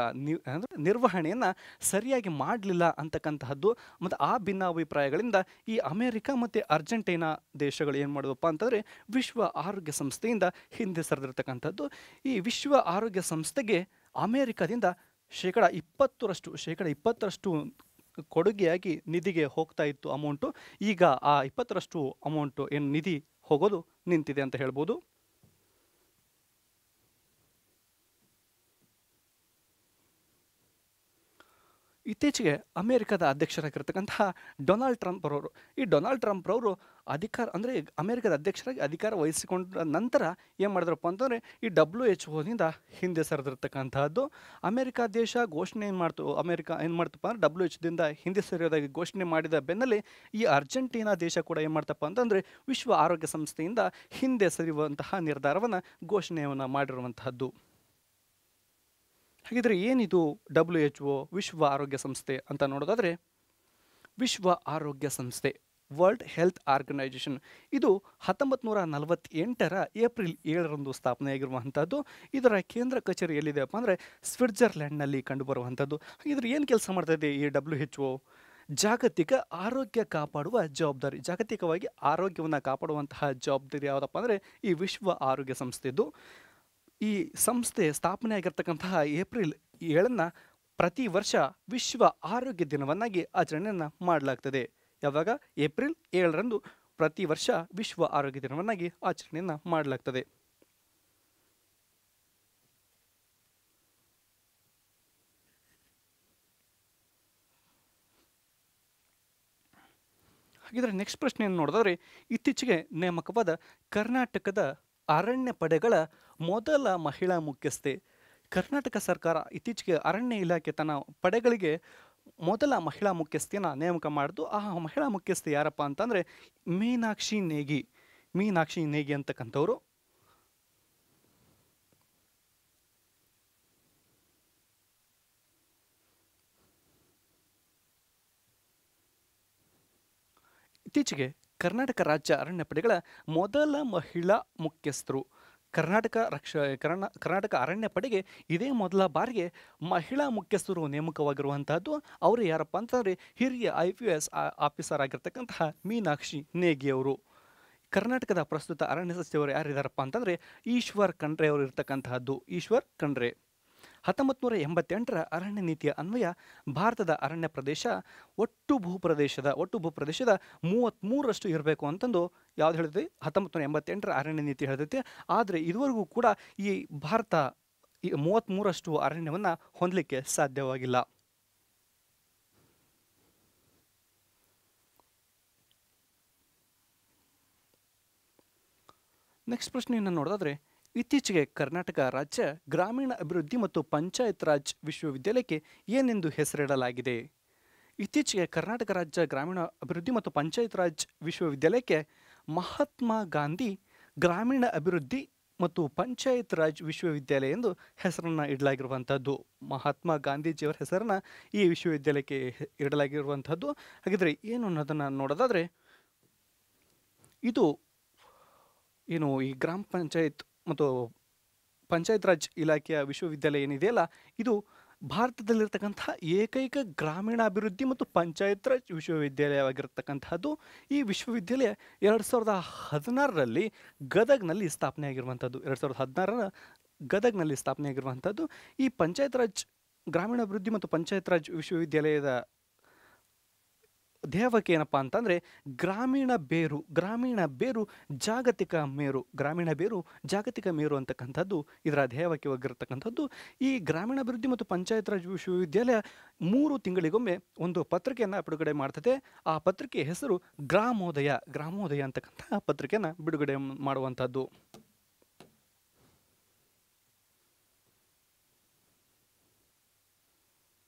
ನಿರ್ವಹಣೆಯನ್ನು ಸರಿಯಾಗಿ ಮಾಡಲಿಲ್ಲ ಅಂತಕ್ಕಂತಹದ್ದು. ಮತ್ತು ಆ ಭಿನ್ನಾಭಿಪ್ರಾಯಗಳಿಂದ ಈ ಅಮೇರಿಕ ಮತ್ತು ಅರ್ಜೆಂಟೀನಾ ದೇಶಗಳು ಏನು ಮಾಡೋದಪ್ಪ ಅಂತಂದರೆ ವಿಶ್ವ ಆರೋಗ್ಯ ಸಂಸ್ಥೆಯಿಂದ ಹಿಂದೆ ಸರಿದಿರ್ತಕ್ಕಂಥದ್ದು. ಈ ವಿಶ್ವ ಆರೋಗ್ಯ ಸಂಸ್ಥೆಗೆ ಅಮೇರಿಕದಿಂದ ಶೇಕಡ 20% ಕೊಡುಗೆಯಾಗಿ ನಿಧಿಗೆ ಹೋಗ್ತಾ ಇತ್ತು ಅಮೌಂಟು. ಈಗ ಆ 20% ಅಮೌಂಟು ಏನು ನಿಧಿ ಹೋಗೋದು ನಿಂತಿದೆ ಅಂತ ಹೇಳ್ಬೋದು. ಇತ್ತೀಚೆಗೆ ಅಮೇರಿಕದ ಅಧ್ಯಕ್ಷರಾಗಿರ್ತಕ್ಕಂತಹ ಡೊನಾಲ್ಡ್ ಟ್ರಂಪ್ ರವರು ಅಮೇರಿಕದ ಅಧ್ಯಕ್ಷರಾಗಿ ಅಧಿಕಾರ ವಹಿಸಿಕೊಂಡ ನಂತರ ಏನು ಮಾಡಿದ್ರಪ್ಪ ಅಂತಂದರೆ ಈ WHO ಹಿಂದೆ ಸರಿದಿರ್ತಕ್ಕಂತಹದ್ದು. ಅಮೇರಿಕ ದೇಶ ಅಮೇರಿಕ ಏನು ಮಾಡ್ತಪ್ಪ ಅಂದರೆ WHO ಹಿಂದೆ ಸರಿಯೋದಾಗಿ ಘೋಷಣೆ ಮಾಡಿದ ಬೆನ್ನಲ್ಲೇ ಈ ಅರ್ಜೆಂಟೀನಾ ದೇಶ ಕೂಡ ಏನು ಮಾಡ್ತಪ್ಪ ಅಂತಂದರೆ ವಿಶ್ವ ಆರೋಗ್ಯ ಸಂಸ್ಥೆಯಿಂದ ಹಿಂದೆ ಸರಿಯುವಂತಹ ನಿರ್ಧಾರವನ್ನು ಘೋಷಣೆಯನ್ನು ಮಾಡಿರುವಂತಹದ್ದು. ಹಾಗಿದ್ರೆ ಏನಿದು WHO ವಿಶ್ವ ಆರೋಗ್ಯ ಸಂಸ್ಥೆ ಅಂತ ನೋಡೋದಾದರೆ, ವಿಶ್ವ ಆರೋಗ್ಯ ಸಂಸ್ಥೆ ವರ್ಲ್ಡ್ ಹೆಲ್ತ್ ಆರ್ಗನೈಜೇಷನ್ ಇದು 1948 ಏಪ್ರಿಲ್ 7ರಂದು ಸ್ಥಾಪನೆಯಾಗಿರುವಂಥದ್ದು. ಇದರ ಕೇಂದ್ರ ಕಚೇರಿ ಎಲ್ಲಿದೆಯಪ್ಪ ಅಂದರೆ ಸ್ವಿಟ್ಜರ್ಲ್ಯಾಂಡ್ನಲ್ಲಿ ಕಂಡುಬರುವಂಥದ್ದು. ಹಾಗಿದ್ರೆ ಏನು ಕೆಲಸ ಮಾಡ್ತಾ ಇದೆ ಈ WHO? ಜಾಗತಿಕವಾಗಿ ಆರೋಗ್ಯವನ್ನು ಕಾಪಾಡುವಂತಹ ಜವಾಬ್ದಾರಿ ಯಾವುದಪ್ಪ ಅಂದರೆ ಈ ವಿಶ್ವ ಆರೋಗ್ಯ ಸಂಸ್ಥೆದು. ಈ ಸಂಸ್ಥೆ ಸ್ಥಾಪನೆ ಆಗಿರ್ತಕ್ಕಂತಹ ಏಪ್ರಿಲ್ 7 ಪ್ರತಿ ವರ್ಷ ವಿಶ್ವ ಆರೋಗ್ಯ ದಿನವನ್ನಾಗಿ ಆಚರಣೆಯನ್ನು ಮಾಡಲಾಗ್ತದೆ. ಯಾವಾಗ? ಏಪ್ರಿಲ್ 7ರಂದು ಪ್ರತಿ ವರ್ಷ ವಿಶ್ವ ಆರೋಗ್ಯ ದಿನವನ್ನಾಗಿ ಆಚರಣೆಯನ್ನು ಮಾಡಲಾಗ್ತದೆ. ಹಾಗಿದ್ರೆ ನೆಕ್ಸ್ಟ್ ಪ್ರಶ್ನೆಯನ್ನು ನೋಡಿದ್ರೆ, ಇತ್ತೀಚೆಗೆ ನೇಮಕವಾದ ಕರ್ನಾಟಕದ ಅರಣ್ಯ ಪಡೆಗಳ ಮೊದಲ ಮಹಿಳಾ ಮುಖ್ಯಸ್ಥೆ. ಕರ್ನಾಟಕ ಸರ್ಕಾರ ಇತ್ತೀಚೆಗೆ ಅರಣ್ಯ ಇಲಾಖೆ ತನ್ನ ಪಡೆಗಳಿಗೆ ಮೊದಲ ಮಹಿಳಾ ಮುಖ್ಯಸ್ಥೆಯನ್ನು ನೇಮಕ ಮಾಡಿದ್ದು. ಆ ಮಹಿಳಾ ಮುಖ್ಯಸ್ಥೆ ಯಾರಪ್ಪ ಅಂತಂದರೆ ಮೀನಾಕ್ಷಿ ನೇಗಿ. ಮೀನಾಕ್ಷಿ ನೇಗಿ ಅಂತಕ್ಕಂಥವ್ರು. ಇತ್ತೀಚೆಗೆ ಕರ್ನಾಟಕ ರಾಜ್ಯ ಅರಣ್ಯ ಪಡೆಗಳ ಮೊದಲ ಮಹಿಳಾ ಮುಖ್ಯಸ್ಥರು. ಕರ್ನಾಟಕ ಅರಣ್ಯ ಪಡೆಗೆ ಇದೇ ಮೊದಲ ಬಾರಿಗೆ ಮಹಿಳಾ ಮುಖ್ಯಸ್ಥರು ನೇಮಕವಾಗಿರುವಂತಹದ್ದು. ಅವರು ಯಾರಪ್ಪ ಅಂತಂದರೆ ಹಿರಿಯ IPS ಆಫೀಸರ್ ಆಗಿರ್ತಕ್ಕಂತಹ ಮೀನಾಕ್ಷಿ ನೇಗಿ ಅವರು. ಕರ್ನಾಟಕದ ಪ್ರಸ್ತುತ ಅರಣ್ಯ ಸಚಿವರು ಯಾರಿದ್ದಾರಪ್ಪ ಅಂತಂದರೆ ಈಶ್ವರ್ ಖಂಡ್ರೆ ಅವರು ಇರ್ತಕ್ಕಂತಹದ್ದು. ಈಶ್ವರ್ ಖಂಡ್ರೆ 1988ರ ಅರಣ್ಯ ನೀತಿಯ ಅನ್ವಯ ಭಾರತದ ಅರಣ್ಯ ಪ್ರದೇಶ ಒಟ್ಟು ಭೂಪ್ರದೇಶದ 33% ಇರಬೇಕು ಅಂತಂದು ಯಾವ್ದು ಹೇಳಿದೆ, 1988ರ ಅರಣ್ಯ ನೀತಿ ಹೇಳ್ತೈತೆ. ಆದರೆ ಇದುವರೆಗೂ ಕೂಡ ಈ ಭಾರತ 33% ಅರಣ್ಯವನ್ನು ಹೊಂದಲಿಕ್ಕೆ ಸಾಧ್ಯವಾಗಿಲ್ಲ. ನೆಕ್ಸ್ಟ್ ಪ್ರಶ್ನೆಯನ್ನು ನೋಡೋದಾದ್ರೆ, ಇತ್ತೀಚೆಗೆ ಕರ್ನಾಟಕ ರಾಜ್ಯ ಗ್ರಾಮೀಣ ಅಭಿವೃದ್ಧಿ ಮತ್ತು ಪಂಚಾಯತ್ ರಾಜ್ ವಿಶ್ವವಿದ್ಯಾಲಯಕ್ಕೆ ಏನೆಂದು ಹೆಸರಿಡಲಾಗಿದೆ? ಇತ್ತೀಚೆಗೆ ಕರ್ನಾಟಕ ರಾಜ್ಯ ಗ್ರಾಮೀಣ ಅಭಿವೃದ್ಧಿ ಮತ್ತು ಪಂಚಾಯತ್ ರಾಜ್ ವಿಶ್ವವಿದ್ಯಾಲಯಕ್ಕೆ ಮಹಾತ್ಮ ಗಾಂಧಿ ಗ್ರಾಮೀಣ ಅಭಿವೃದ್ಧಿ ಮತ್ತು ಪಂಚಾಯತ್ ರಾಜ್ ವಿಶ್ವವಿದ್ಯಾಲಯ ಎಂದು ಹೆಸರನ್ನು ಇಡಲಾಗಿರುವಂಥದ್ದು. ಮಹಾತ್ಮ ಗಾಂಧೀಜಿಯವರ ಹೆಸರನ್ನು ಈ ವಿಶ್ವವಿದ್ಯಾಲಯಕ್ಕೆ ಇಡಲಾಗಿರುವಂಥದ್ದು. ಹಾಗಿದ್ರೆ ಏನು ಅನ್ನೋದನ್ನು ನೋಡೋದಾದರೆ, ಇದು ಏನು ಈ ಗ್ರಾಮ ಪಂಚಾಯತ್ ಮತ್ತು ಪಂಚಾಯತ್ ರಾಜ್ ಇಲಾಖೆಯ ವಿಶ್ವವಿದ್ಯಾಲಯ ಏನಿದೆಯಲ್ಲ, ಇದು ಭಾರತದಲ್ಲಿರ್ತಕ್ಕಂತಹ ಏಕೈಕ ಗ್ರಾಮೀಣಾಭಿವೃದ್ಧಿ ಮತ್ತು ಪಂಚಾಯತ್ ರಾಜ್ ವಿಶ್ವವಿದ್ಯಾಲಯವಾಗಿರ್ತಕ್ಕಂತಹದ್ದು. ಈ ವಿಶ್ವವಿದ್ಯಾಲಯ 2016ರಲ್ಲಿ ಗದಗ್ನಲ್ಲಿ ಸ್ಥಾಪನೆಯಾಗಿರುವಂಥದ್ದು. 2016ರ ಗದಗ್ನಲ್ಲಿ ಸ್ಥಾಪನೆಯಾಗಿರುವಂಥದ್ದು. ಈ ಪಂಚಾಯತ್ ರಾಜ್ ಗ್ರಾಮೀಣಾಭಿವೃದ್ಧಿ ಮತ್ತು ಪಂಚಾಯತ್ ರಾಜ್ ವಿಶ್ವವಿದ್ಯಾಲಯದ ಧ್ಯೇಯವಾಕ್ಯ ಏನಪ್ಪ ಅಂತಂದರೆ ಗ್ರಾಮೀಣ ಬೇರು ಜಾಗತಿಕ ಮೇರು. ಗ್ರಾಮೀಣ ಬೇರು ಜಾಗತಿಕ ಮೇರು ಅಂತಕ್ಕಂಥದ್ದು ಇದರ ಧ್ಯೇಯವಾಕ್ಯವಾಗಿರ್ತಕ್ಕಂಥದ್ದು. ಈ ಗ್ರಾಮೀಣಾಭಿವೃದ್ಧಿ ಮತ್ತು ಪಂಚಾಯತ್ ರಾಜ್ ವಿಶ್ವವಿದ್ಯಾಲಯ 3 ತಿಂಗಳಿಗೊಮ್ಮೆ ಒಂದು ಪತ್ರಿಕೆಯನ್ನು ಬಿಡುಗಡೆ ಮಾಡ್ತದೆ. ಆ ಪತ್ರಿಕೆಯ ಹೆಸರು ಗ್ರಾಮೋದಯ ಅಂತಕ್ಕಂಥ ಪತ್ರಿಕೆಯನ್ನು ಬಿಡುಗಡೆ ಮಾಡುವಂಥದ್ದು.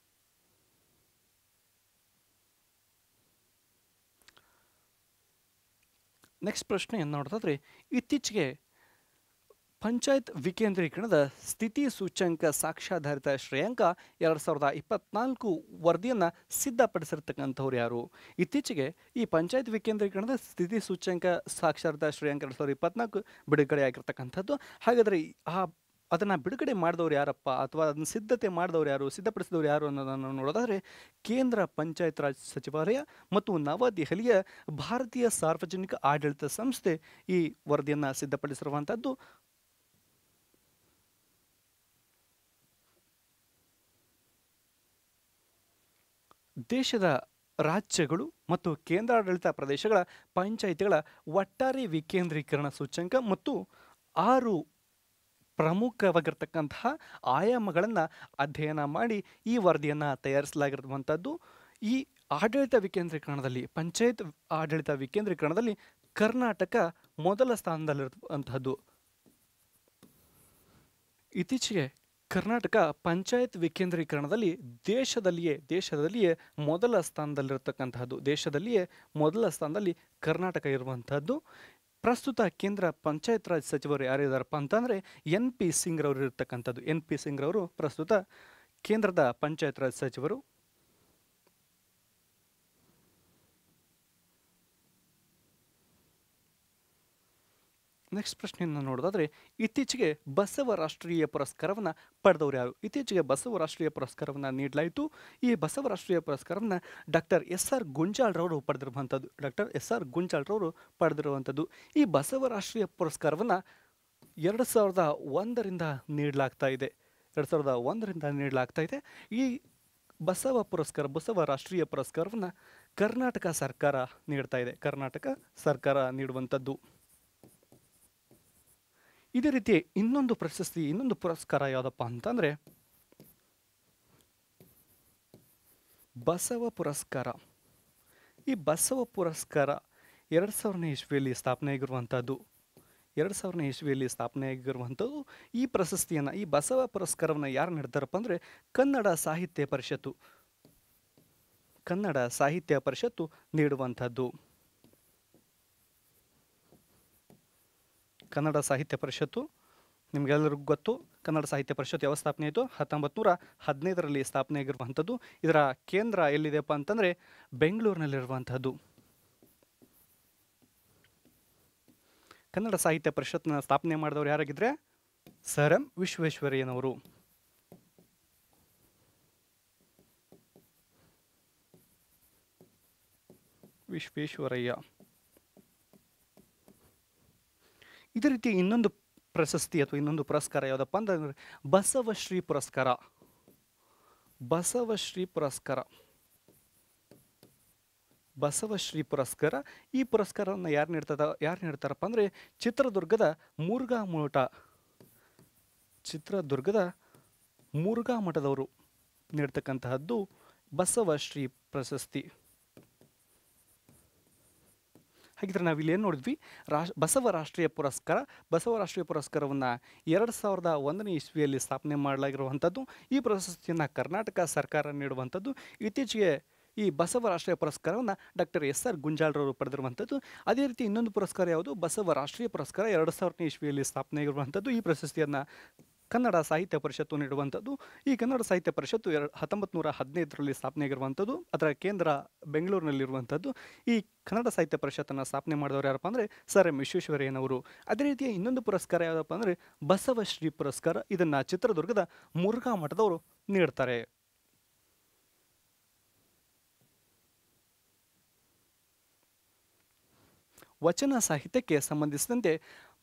ನೆಕ್ಸ್ಟ್ ಪ್ರಶ್ನೆಯನ್ನು ನೋಡೋದಾದರೆ, ಇತ್ತೀಚೆಗೆ ಪಂಚಾಯತ್ ವಿಕೇಂದ್ರೀಕರಣದ ಸ್ಥಿತಿ ಸೂಚ್ಯಂಕ ಸಾಕ್ಷ್ಯಾಧಾರಿತ ಶ್ರೇಯಾಂಕ 2024 ವರದಿಯನ್ನು ಸಿದ್ಧಪಡಿಸಿರ್ತಕ್ಕಂಥವ್ರು ಯಾರು? ಇತ್ತೀಚೆಗೆ ಈ ಪಂಚಾಯತ್ ವಿಕೇಂದ್ರೀಕರಣದ ಸ್ಥಿತಿ ಸೂಚ್ಯಂಕ ಸಾಕ್ಷರತಾ ಶ್ರೇಯಾಂಕ 2024 ಬಿಡುಗಡೆ ಆಗಿರ್ತಕ್ಕಂಥದ್ದು. ಹಾಗಾದರೆ ಅದನ್ನು ಬಿಡುಗಡೆ ಮಾಡಿದವರು ಯಾರಪ್ಪ, ಅಥವಾ ಅದನ್ನು ಸಿದ್ಧತೆ ಮಾಡಿದವರು ಯಾರು, ಸಿದ್ಧಪಡಿಸಿದವರು ಯಾರು ಅನ್ನೋದನ್ನು ನೋಡೋದಾದರೆ ಕೇಂದ್ರ ಪಂಚಾಯತ್ ರಾಜ್ ಸಚಿವಾಲಯ ಮತ್ತು ನವದೆಹಲಿಯ ಭಾರತೀಯ ಸಾರ್ವಜನಿಕ ಆಡಳಿತ ಸಂಸ್ಥೆ ಈ ವರದಿಯನ್ನು ಸಿದ್ಧಪಡಿಸಿರುವಂಥದ್ದು. ದೇಶದ ರಾಜ್ಯಗಳು ಮತ್ತು ಕೇಂದ್ರಾಡಳಿತ ಪ್ರದೇಶಗಳ ಪಂಚಾಯಿತಿಗಳ ಒಟ್ಟಾರೆ ವಿಕೇಂದ್ರೀಕರಣ ಸೂಚ್ಯಂಕ ಮತ್ತು 6 ಪ್ರಮುಖವಾಗಿರ್ತಕ್ಕಂತಹ ಆಯಾಮಗಳನ್ನು ಅಧ್ಯಯನ ಮಾಡಿ ಈ ವರದಿಯನ್ನು ತಯಾರಿಸಲಾಗಿರುವಂಥದ್ದು. ಈ ಆಡಳಿತ ವಿಕೇಂದ್ರೀಕರಣದಲ್ಲಿ, ಪಂಚಾಯತ್ ಆಡಳಿತ ವಿಕೇಂದ್ರೀಕರಣದಲ್ಲಿ ಕರ್ನಾಟಕ ಮೊದಲ ಸ್ಥಾನದಲ್ಲಿರುವಂತಹದ್ದು. ಇತ್ತೀಚೆಗೆ ಕರ್ನಾಟಕ ಪಂಚಾಯತ್ ವಿಕೇಂದ್ರೀಕರಣದಲ್ಲಿ ದೇಶದಲ್ಲಿಯೇ ಮೊದಲ ಸ್ಥಾನದಲ್ಲಿರತಕ್ಕಂತಹದ್ದು. ದೇಶದಲ್ಲಿಯೇ ಮೊದಲ ಸ್ಥಾನದಲ್ಲಿ ಕರ್ನಾಟಕ ಇರುವಂತಹದ್ದು. ಪ್ರಸ್ತುತ ಕೇಂದ್ರ ಪಂಚಾಯತ್ ರಾಜ್ ಸಚಿವರು ಯಾರಿದ್ದಾರಪ್ಪ ಅಂತಂದರೆ NP ಸಿಂಗ್ ರವರು ಇರತಕ್ಕಂಥದ್ದು. NP ಸಿಂಗ್ ರವರು ಪ್ರಸ್ತುತ ಕೇಂದ್ರದ ಪಂಚಾಯತ್ ರಾಜ್ ಸಚಿವರು. ನೆಕ್ಸ್ಟ್ ಪ್ರಶ್ನೆಯನ್ನು ನೋಡೋದಾದರೆ, ಇತ್ತೀಚೆಗೆ ಬಸವ ರಾಷ್ಟ್ರೀಯ ಪುರಸ್ಕಾರವನ್ನು ಪಡೆದವರು ಯಾರು? ಇತ್ತೀಚೆಗೆ ಬಸವ ರಾಷ್ಟ್ರೀಯ ಪುರಸ್ಕಾರವನ್ನು ನೀಡಲಾಯಿತು. ಈ ಬಸವ ರಾಷ್ಟ್ರೀಯ ಪುರಸ್ಕಾರವನ್ನು ಡಾಕ್ಟರ್ SR ಗುಂಜಾಳ್ ರವರು ಪಡೆದಿರುವಂಥದ್ದು. ಡಾಕ್ಟರ್ SR ಗುಂಜಾಳ್ ರವರು ಪಡೆದಿರುವಂಥದ್ದು. ಈ ಬಸವ ರಾಷ್ಟ್ರೀಯ ಪುರಸ್ಕಾರವನ್ನು 2001ರಿಂದ ನೀಡಲಾಗ್ತಾ ಇದೆ. 2001ರಿಂದ ನೀಡಲಾಗ್ತಾ ಇದೆ. ಈ ಬಸವ ರಾಷ್ಟ್ರೀಯ ಪುರಸ್ಕಾರವನ್ನು ಕರ್ನಾಟಕ ಸರ್ಕಾರ ನೀಡ್ತಾ ಇದೆ. ಕರ್ನಾಟಕ ಸರ್ಕಾರ ನೀಡುವಂಥದ್ದು. ಇದೇ ರೀತಿ ಇನ್ನೊಂದು ಪ್ರಶಸ್ತಿ, ಇನ್ನೊಂದು ಪುರಸ್ಕಾರ ಯಾವುದಪ್ಪ ಅಂತಂದರೆ ಬಸವ ಪುರಸ್ಕಾರ. ಈ ಬಸವ ಪುರಸ್ಕಾರ 2000ನೇ ಇಸ್ವಿಯಲ್ಲಿ ಸ್ಥಾಪನೆಯಾಗಿರುವಂಥದ್ದು. 2000ನೇ ಇಸ್ವಿಯಲ್ಲಿ ಸ್ಥಾಪನೆಯಾಗಿರುವಂಥದ್ದು. ಈ ಪ್ರಶಸ್ತಿಯನ್ನು, ಈ ಬಸವ ಪುರಸ್ಕಾರವನ್ನು ಯಾರು ನೀಡ್ತಾರಪ್ಪ ಅಂದರೆ ಕನ್ನಡ ಸಾಹಿತ್ಯ ಪರಿಷತ್ತು. ಕನ್ನಡ ಸಾಹಿತ್ಯ ಪರಿಷತ್ತು ನೀಡುವಂಥದ್ದು. ಕನ್ನಡ ಸಾಹಿತ್ಯ ಪರಿಷತ್ತು ನಿಮಗೆಲ್ಲರಿಗೂ ಗೊತ್ತು. ಕನ್ನಡ ಸಾಹಿತ್ಯ ಪರಿಷತ್ತು ಯಾವ ಸ್ಥಾಪನೆ ಆಯಿತು? 1915ರಲ್ಲಿ ಸ್ಥಾಪನೆಯಾಗಿರುವಂಥದ್ದು. ಇದರ ಕೇಂದ್ರ ಎಲ್ಲಿದೆಯಪ್ಪ ಅಂತಂದರೆ ಬೆಂಗಳೂರಿನಲ್ಲಿರುವಂಥದ್ದು. ಕನ್ನಡ ಸಾಹಿತ್ಯ ಪರಿಷತ್ನ ಸ್ಥಾಪನೆ ಮಾಡಿದವರು ಯಾರಾಗಿದ್ದರೆ ಸರ್ ಎಂ ವಿಶ್ವೇಶ್ವರಯ್ಯನವರು. ವಿಶ್ವೇಶ್ವರಯ್ಯ. ಇದೇ ರೀತಿ ಇನ್ನೊಂದು ಪ್ರಶಸ್ತಿ ಅಥವಾ ಇನ್ನೊಂದು ಪುರಸ್ಕಾರ ಯಾವುದಪ್ಪ ಅಂತಂದರೆ ಬಸವಶ್ರೀ ಪುರಸ್ಕಾರ. ಬಸವಶ್ರೀ ಪುರಸ್ಕಾರ. ಬಸವಶ್ರೀ ಪುರಸ್ಕಾರ. ಈ ಪುರಸ್ಕಾರವನ್ನು ಯಾರು ನೀಡ್ತಾರಪ್ಪ ಅಂದರೆ ಚಿತ್ರದುರ್ಗದ ಮುರುಘಾ ಮಠ. ಚಿತ್ರದುರ್ಗದ ಮುರುಘಾ ಮಠದವರು ನೀಡ್ತಕ್ಕಂತಹದ್ದು ಬಸವಶ್ರೀ ಪ್ರಶಸ್ತಿ. ಹಾಗಿದ್ರೆ ನಾವಿಲ್ಲಿ ಏನು ನೋಡಿದ್ವಿ? ಬಸವ ರಾಷ್ಟ್ರೀಯ ಪುರಸ್ಕಾರ. ಬಸವ ರಾಷ್ಟ್ರೀಯ ಪುರಸ್ಕಾರವನ್ನು 2001ನೇ ಇಸ್ವಿಯಲ್ಲಿ ಸ್ಥಾಪನೆ ಮಾಡಲಾಗಿರುವಂಥದ್ದು. ಈ ಪ್ರಶಸ್ತಿಯನ್ನು ಕರ್ನಾಟಕ ಸರ್ಕಾರ ನೀಡುವಂಥದ್ದು. ಇತ್ತೀಚೆಗೆ ಈ ಬಸವ ರಾಷ್ಟ್ರೀಯ ಪುರಸ್ಕಾರವನ್ನು ಡಾಕ್ಟರ್ SR ಗುಂಜಾಳ್ರವರು ಪಡೆದಿರುವಂಥದ್ದು. ಅದೇ ರೀತಿ ಇನ್ನೊಂದು ಪುರಸ್ಕಾರ ಯಾವುದು? ಬಸವ ರಾಷ್ಟ್ರೀಯ ಪುರಸ್ಕಾರ 2000ನೇ ಇಸ್ವಿಯಲ್ಲಿ ಸ್ಥಾಪನೆಯಾಗಿರುವಂಥದ್ದು. ಈ ಪ್ರಶಸ್ತಿಯನ್ನು ಕನ್ನಡ ಸಾಹಿತ್ಯ ಪರಿಷತ್ತು ನೀಡುವಂಥದ್ದು. ಈ ಕನ್ನಡ ಸಾಹಿತ್ಯ ಪರಿಷತ್ತು 1915ರಲ್ಲಿ ಸ್ಥಾಪನೆಯಾಗಿರುವಂಥದ್ದು. ಅದರ ಕೇಂದ್ರ ಬೆಂಗಳೂರಿನಲ್ಲಿರುವಂಥದ್ದು. ಈ ಕನ್ನಡ ಸಾಹಿತ್ಯ ಪರಿಷತ್ತನ್ನು ಸ್ಥಾಪನೆ ಮಾಡಿದವರು ಯಾರಪ್ಪ ಅಂದರೆ ಸರ್ ಎಂ ವಿಶ್ವೇಶ್ವರಯ್ಯನವರು. ಅದೇ ರೀತಿಯ ಇನ್ನೊಂದು ಪುರಸ್ಕಾರ ಯಾವುದಪ್ಪ ಅಂದರೆ ಬಸವಶ್ರೀ ಪುರಸ್ಕಾರ. ಇದನ್ನು ಚಿತ್ರದುರ್ಗದ ಮುರುಘಾ ಮಠದವರು ನೀಡ್ತಾರೆ. ವಚನ ಸಾಹಿತ್ಯಕ್ಕೆ ಸಂಬಂಧಿಸಿದಂತೆ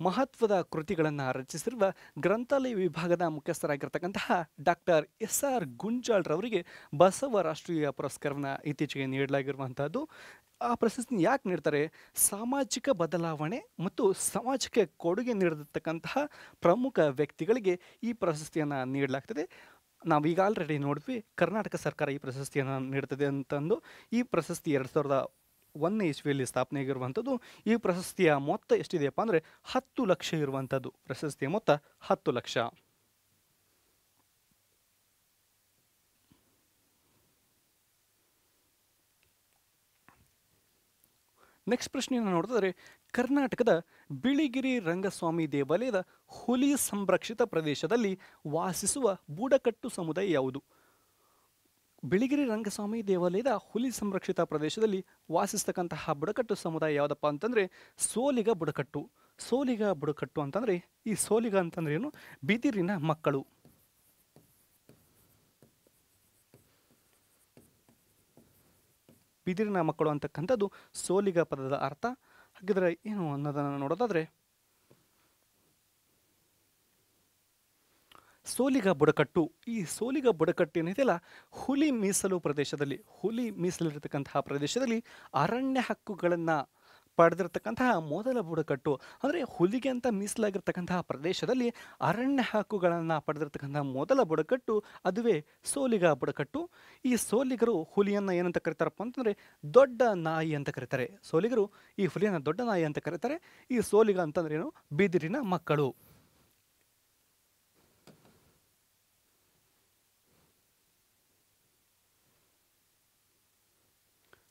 ಮಹತ್ವದ ಕೃತಿಗಳನ್ನು ರಚಿಸಿರುವ ಗ್ರಂಥಾಲಯ ವಿಭಾಗದ ಮುಖ್ಯಸ್ಥರಾಗಿರ್ತಕ್ಕಂತಹ ಡಾಕ್ಟರ್ SR ಗುಂಜಾಳ್ರವರಿಗೆ ಬಸವ ರಾಷ್ಟ್ರೀಯ ಪುರಸ್ಕಾರವನ್ನು ಇತ್ತೀಚೆಗೆ ನೀಡಲಾಗಿರುವಂಥದ್ದು. ಆ ಪ್ರಶಸ್ತಿ ಯಾಕೆ ನೀಡ್ತಾರೆ? ಸಾಮಾಜಿಕ ಬದಲಾವಣೆ ಮತ್ತು ಸಮಾಜಕ್ಕೆ ಕೊಡುಗೆ ನೀಡಿರ್ತಕ್ಕಂತಹ ಪ್ರಮುಖ ವ್ಯಕ್ತಿಗಳಿಗೆ ಈ ಪ್ರಶಸ್ತಿಯನ್ನು ನೀಡಲಾಗ್ತದೆ. ನಾವೀಗ ಆಲ್ರೆಡಿ ನೋಡಿದ್ವಿ, ಕರ್ನಾಟಕ ಸರ್ಕಾರ ಈ ಪ್ರಶಸ್ತಿಯನ್ನು ನೀಡ್ತದೆ ಅಂತಂದು. ಈ ಪ್ರಶಸ್ತಿ 2001ನೇ ಇಸ್ವಿಯಲ್ಲಿ ಸ್ಥಾಪನೆಯಾಗಿರುವಂಥದ್ದು. ಈ ಪ್ರಶಸ್ತಿಯ ಮೊತ್ತ ಎಷ್ಟಿದೆಯಪ್ಪ ಅಂದರೆ 10 ಲಕ್ಷ ಇರುವಂಥದ್ದು. ಪ್ರಶಸ್ತಿಯ ಮೊತ್ತ 10 ಲಕ್ಷ. ನೆಕ್ಸ್ಟ್ ಪ್ರಶ್ನೆಯನ್ನು ನೋಡಿದ್ರೆ, ಕರ್ನಾಟಕದ ಬಿಳಿಗಿರಿ ರಂಗಸ್ವಾಮಿ ದೇವಾಲಯದ ಹುಲಿ ಸಂರಕ್ಷಿತ ಪ್ರದೇಶದಲ್ಲಿ ವಾಸಿಸುವ ಬುಡಕಟ್ಟು ಸಮುದಾಯ ಯಾವುದು? ಬಿಳಿಗಿರಿ ರಂಗಸ್ವಾಮಿ ದೇವಾಲಯದ ಹುಲಿ ಸಂರಕ್ಷಿತ ಪ್ರದೇಶದಲ್ಲಿ ವಾಸಿಸ್ತಕ್ಕಂತಹ ಬುಡಕಟ್ಟು ಸಮುದಾಯ ಯಾವುದಪ್ಪ ಅಂತಂದರೆ ಸೋಲಿಗ ಬುಡಕಟ್ಟು. ಸೋಲಿಗ ಬುಡಕಟ್ಟು ಅಂತಂದರೆ, ಈ ಸೋಲಿಗ ಅಂತಂದ್ರೆ ಏನು? ಬಿದಿರಿನ ಮಕ್ಕಳು. ಬಿದಿರಿನ ಮಕ್ಕಳು ಅಂತಕ್ಕಂಥದ್ದು ಸೋಲಿಗ ಪದದ ಅರ್ಥ. ಹಾಗಿದ್ರೆ ಏನು ಅನ್ನೋದನ್ನು ನೋಡೋದಾದರೆ, ಸೋಲಿಗ ಬುಡಕಟ್ಟು, ಈ ಸೋಲಿಗ ಬುಡಕಟ್ಟು ಏನಿದೆಯಲ್ಲ, ಹುಲಿ ಮೀಸಲು ಪ್ರದೇಶದಲ್ಲಿ, ಹುಲಿ ಮೀಸಲಿರತಕ್ಕಂತಹ ಪ್ರದೇಶದಲ್ಲಿ ಅರಣ್ಯ ಹಕ್ಕುಗಳನ್ನು ಪಡೆದಿರತಕ್ಕಂತಹ ಮೊದಲ ಬುಡಕಟ್ಟು. ಅಂದರೆ ಹುಲಿಗೆ ಅಂತ ಮೀಸಲಾಗಿರ್ತಕ್ಕಂತಹ ಪ್ರದೇಶದಲ್ಲಿ ಅರಣ್ಯ ಹಕ್ಕುಗಳನ್ನು ಪಡೆದಿರತಕ್ಕಂತಹ ಮೊದಲ ಬುಡಕಟ್ಟು ಅದುವೇ ಸೋಲಿಗ ಬುಡಕಟ್ಟು. ಈ ಸೋಲಿಗರು ಹುಲಿಯನ್ನು ಏನಂತ ಕರೀತಾರಪ್ಪ ಅಂತಂದರೆ ದೊಡ್ಡ ನಾಯಿ ಅಂತ ಕರೀತಾರೆ. ಸೋಲಿಗರು ಈ ಹುಲಿಯನ್ನು ದೊಡ್ಡ ನಾಯಿ ಅಂತ ಕರೀತಾರೆ. ಈ ಸೋಲಿಗ ಅಂತಂದ್ರೆ ಏನು? ಬಿದಿರಿನ ಮಕ್ಕಳು.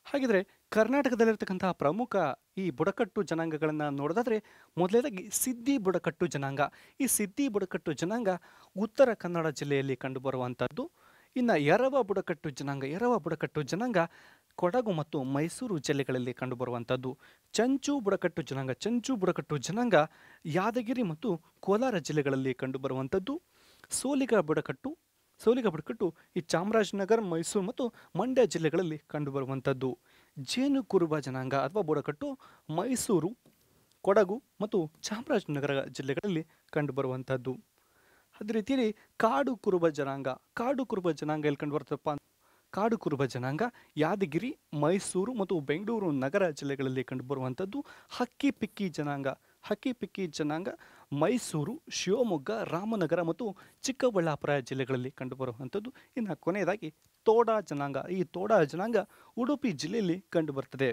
ಹಾಗಿದ್ರೆ ಕರ್ನಾಟಕದಲ್ಲಿರ್ತಕ್ಕಂತಹ ಪ್ರಮುಖ ಈ ಬುಡಕಟ್ಟು ಜನಾಂಗಗಳನ್ನು ನೋಡೋದಾದರೆ, ಮೊದಲನೇದಾಗಿ ಸಿದ್ದಿ ಬುಡಕಟ್ಟು ಜನಾಂಗ. ಈ ಸಿದ್ದಿ ಬುಡಕಟ್ಟು ಜನಾಂಗ ಉತ್ತರ ಕನ್ನಡ ಜಿಲ್ಲೆಯಲ್ಲಿ ಕಂಡುಬರುವಂಥದ್ದು. ಇನ್ನು ಎರವ ಬುಡಕಟ್ಟು ಜನಾಂಗ, ಎರವ ಬುಡಕಟ್ಟು ಜನಾಂಗ ಕೊಡಗು ಮತ್ತು ಮೈಸೂರು ಜಿಲ್ಲೆಗಳಲ್ಲಿ ಕಂಡುಬರುವಂಥದ್ದು. ಚಂಚು ಬುಡಕಟ್ಟು ಜನಾಂಗ, ಚಂಚು ಬುಡಕಟ್ಟು ಜನಾಂಗ ಯಾದಗಿರಿ ಮತ್ತು ಕೋಲಾರ ಜಿಲ್ಲೆಗಳಲ್ಲಿ ಕಂಡುಬರುವಂಥದ್ದು. ಸೋಲಿಗ ಬುಡಕಟ್ಟು, ಸೋಲಿಗ ಬುಡಕಟ್ಟು ಈ ಚಾಮರಾಜನಗರ, ಮೈಸೂರು ಮತ್ತು ಮಂಡ್ಯ ಜಿಲ್ಲೆಗಳಲ್ಲಿ ಕಂಡುಬರುವಂಥದ್ದು. ಜೇನು ಕುರುಬ ಜನಾಂಗ ಅಥವಾ ಬುಡಕಟ್ಟು ಮೈಸೂರು, ಕೊಡಗು ಮತ್ತು ಚಾಮರಾಜನಗರ ಜಿಲ್ಲೆಗಳಲ್ಲಿ ಕಂಡುಬರುವಂಥದ್ದು. ಅದೇ ರೀತಿಯಲ್ಲಿ ಕಾಡು ಕುರುಬ ಜನಾಂಗ, ಕಾಡು ಕುರುಬ ಜನಾಂಗ ಎಲ್ಲಿ ಕಂಡುಬರ್ತಪ್ಪ? ಕಾಡು ಕುರುಬ ಜನಾಂಗ ಯಾದಗಿರಿ, ಮೈಸೂರು ಮತ್ತು ಬೆಂಗಳೂರು ನಗರ ಜಿಲ್ಲೆಗಳಲ್ಲಿ ಕಂಡುಬರುವಂಥದ್ದು. ಹಕ್ಕಿ ಪಿಕ್ಕಿ ಜನಾಂಗ ಮೈಸೂರು, ಶಿವಮೊಗ್ಗ, ರಾಮನಗರ ಮತ್ತು ಚಿಕ್ಕಬಳ್ಳಾಪುರ ಜಿಲ್ಲೆಗಳಲ್ಲಿ ಕಂಡುಬರುವಂಥದ್ದು. ಇನ್ನು ಕೊನೆಯದಾಗಿ ತೋಡಾ ಜನಾಂಗ. ಈ ತೋಡಾ ಜನಾಂಗ ಉಡುಪಿ ಜಿಲ್ಲೆಯಲ್ಲಿ ಕಂಡುಬರ್ತದೆ.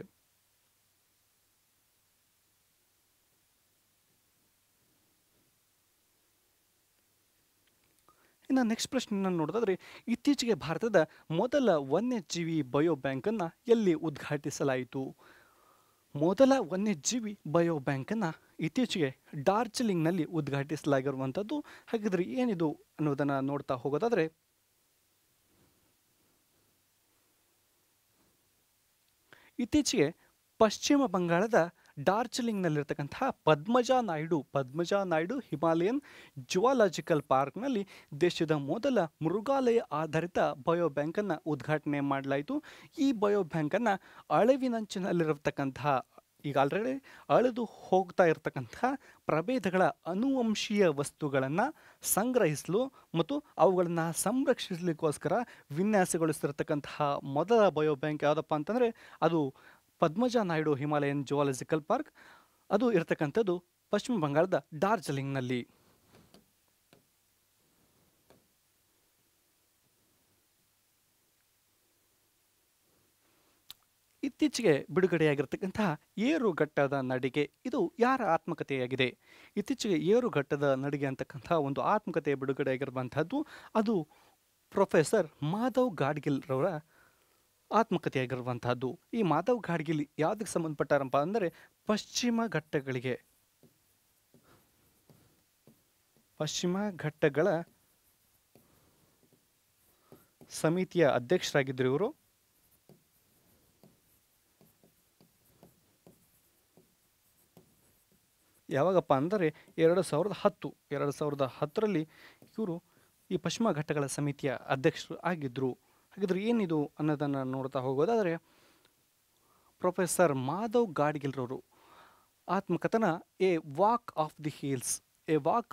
ಇನ್ನು ನೆಕ್ಸ್ಟ್ ಪ್ರಶ್ನೆಯನ್ನು ನೋಡೋದಾದ್ರೆ, ಇತ್ತೀಚೆಗೆ ಭಾರತದ ಮೊದಲ ವನ್ಯಜೀವಿ ಬಯೋ ಬ್ಯಾಂಕನ್ನು ಎಲ್ಲಿ ಉದ್ಘಾಟಿಸಲಾಯಿತು? ಮೊದಲ ವನ್ಯಜೀವಿ ಬಯೋ ಬ್ಯಾಂಕನ್ನು ಇತ್ತೀಚೆಗೆ ಡಾರ್ಜಿಲಿಂಗ್ನಲ್ಲಿ ಉದ್ಘಾಟಿಸಲಾಗಿರುವಂಥದ್ದು. ಹಾಗಾದರೆ ಏನಿದು ಅನ್ನೋದನ್ನು ನೋಡ್ತಾ ಹೋಗೋದಾದರೆ, ಇತ್ತೀಚೆಗೆ ಪಶ್ಚಿಮ ಬಂಗಾಳದ ಡಾರ್ಜಿಲಿಂಗ್ನಲ್ಲಿರ್ತಕ್ಕಂತಹ ಪದ್ಮಜಾ ನಾಯ್ಡು ಹಿಮಾಲಯನ್ ಜುವಾಲಾಜಿಕಲ್ ಪಾರ್ಕ್ನಲ್ಲಿ ದೇಶದ ಮೊದಲ ಮೃಗಾಲಯ ಆಧಾರಿತ ಬಯೋ ಬ್ಯಾಂಕನ್ನು ಉದ್ಘಾಟನೆ ಮಾಡಲಾಯಿತು. ಈ ಬಯೋ ಬ್ಯಾಂಕನ್ನು ಅಳಿವಿನಂಚಿನಲ್ಲಿರತಕ್ಕಂತಹ, ಈಗ ಆಲ್ರೆಡಿ ಅಳೆದು ಹೋಗ್ತಾ ಇರತಕ್ಕಂತಹ ಪ್ರಭೇದಗಳ ಅನುವಂಶೀಯ ವಸ್ತುಗಳನ್ನು ಸಂಗ್ರಹಿಸಲು ಮತ್ತು ಅವುಗಳನ್ನು ಸಂರಕ್ಷಿಸಲಿಕ್ಕೋಸ್ಕರ ವಿನ್ಯಾಸಗೊಳಿಸಿರ್ತಕ್ಕಂತಹ ಮೊದಲ ಬಯೋ ಬ್ಯಾಂಕ್ ಯಾವುದಪ್ಪ ಅಂತಂದರೆ ಅದು Padmaja Naidu Himalayan zoological park. ಅದು ಇರತಕ್ಕಂಥದ್ದು ಪಶ್ಚಿಮ ಬಂಗಾಳದ ಡಾರ್ಜಿಲಿಂಗ್ನಲ್ಲಿ. ಇತ್ತೀಚೆಗೆ ಬಿಡುಗಡೆಯಾಗಿರ್ತಕ್ಕಂತಹ ಏರುಘಟ್ಟದ ನಡಿಗೆ, ಇದು ಯಾರ ಆತ್ಮಕಥೆಯಾಗಿದೆ? ಇತ್ತೀಚೆಗೆ ಏರುಘಟ್ಟದ ನಡಿಗೆ ಅಂತಕ್ಕಂಥ ಒಂದು ಆತ್ಮಕಥೆ ಬಿಡುಗಡೆಯಾಗಿರುವಂತಹದ್ದು ಅದು ಪ್ರೊಫೆಸರ್ ಮಾಧವ್ ಗಾಡ್ಗಿಲ್ ರವರ ಆತ್ಮಕಥೆಯಾಗಿರುವಂತಹದ್ದು. ಈ ಮಾಧವ್ ಗಾಡ್ಗಿಲ್ ಯಾವುದಕ್ಕೆ ಸಂಬಂಧಪಟ್ಟಾರಪ್ಪ ಅಂದರೆ ಪಶ್ಚಿಮ ಘಟ್ಟಗಳ ಸಮಿತಿಯ ಅಧ್ಯಕ್ಷರಾಗಿದ್ದರು ಇವರು. ಯಾವಾಗಪ್ಪ ಅಂದರೆ 2010ರಲ್ಲಿ ಇವರು ಈ ಪಶ್ಚಿಮ ಘಟ್ಟಗಳ ಸಮಿತಿಯ ಅಧ್ಯಕ್ಷರು ಆಗಿದ್ದರು. ಹಾಗಿದ್ರೆ ಏನಿದು ಅನ್ನೋದನ್ನು ನೋಡ್ತಾ ಹೋಗೋದಾದರೆ, ಪ್ರೊಫೆಸರ್ ಮಾಧವ್ ಗಾಡ್ಗಿಲ್ರವರು ಆತ್ಮಕಥನ ಎ ವಾಕ್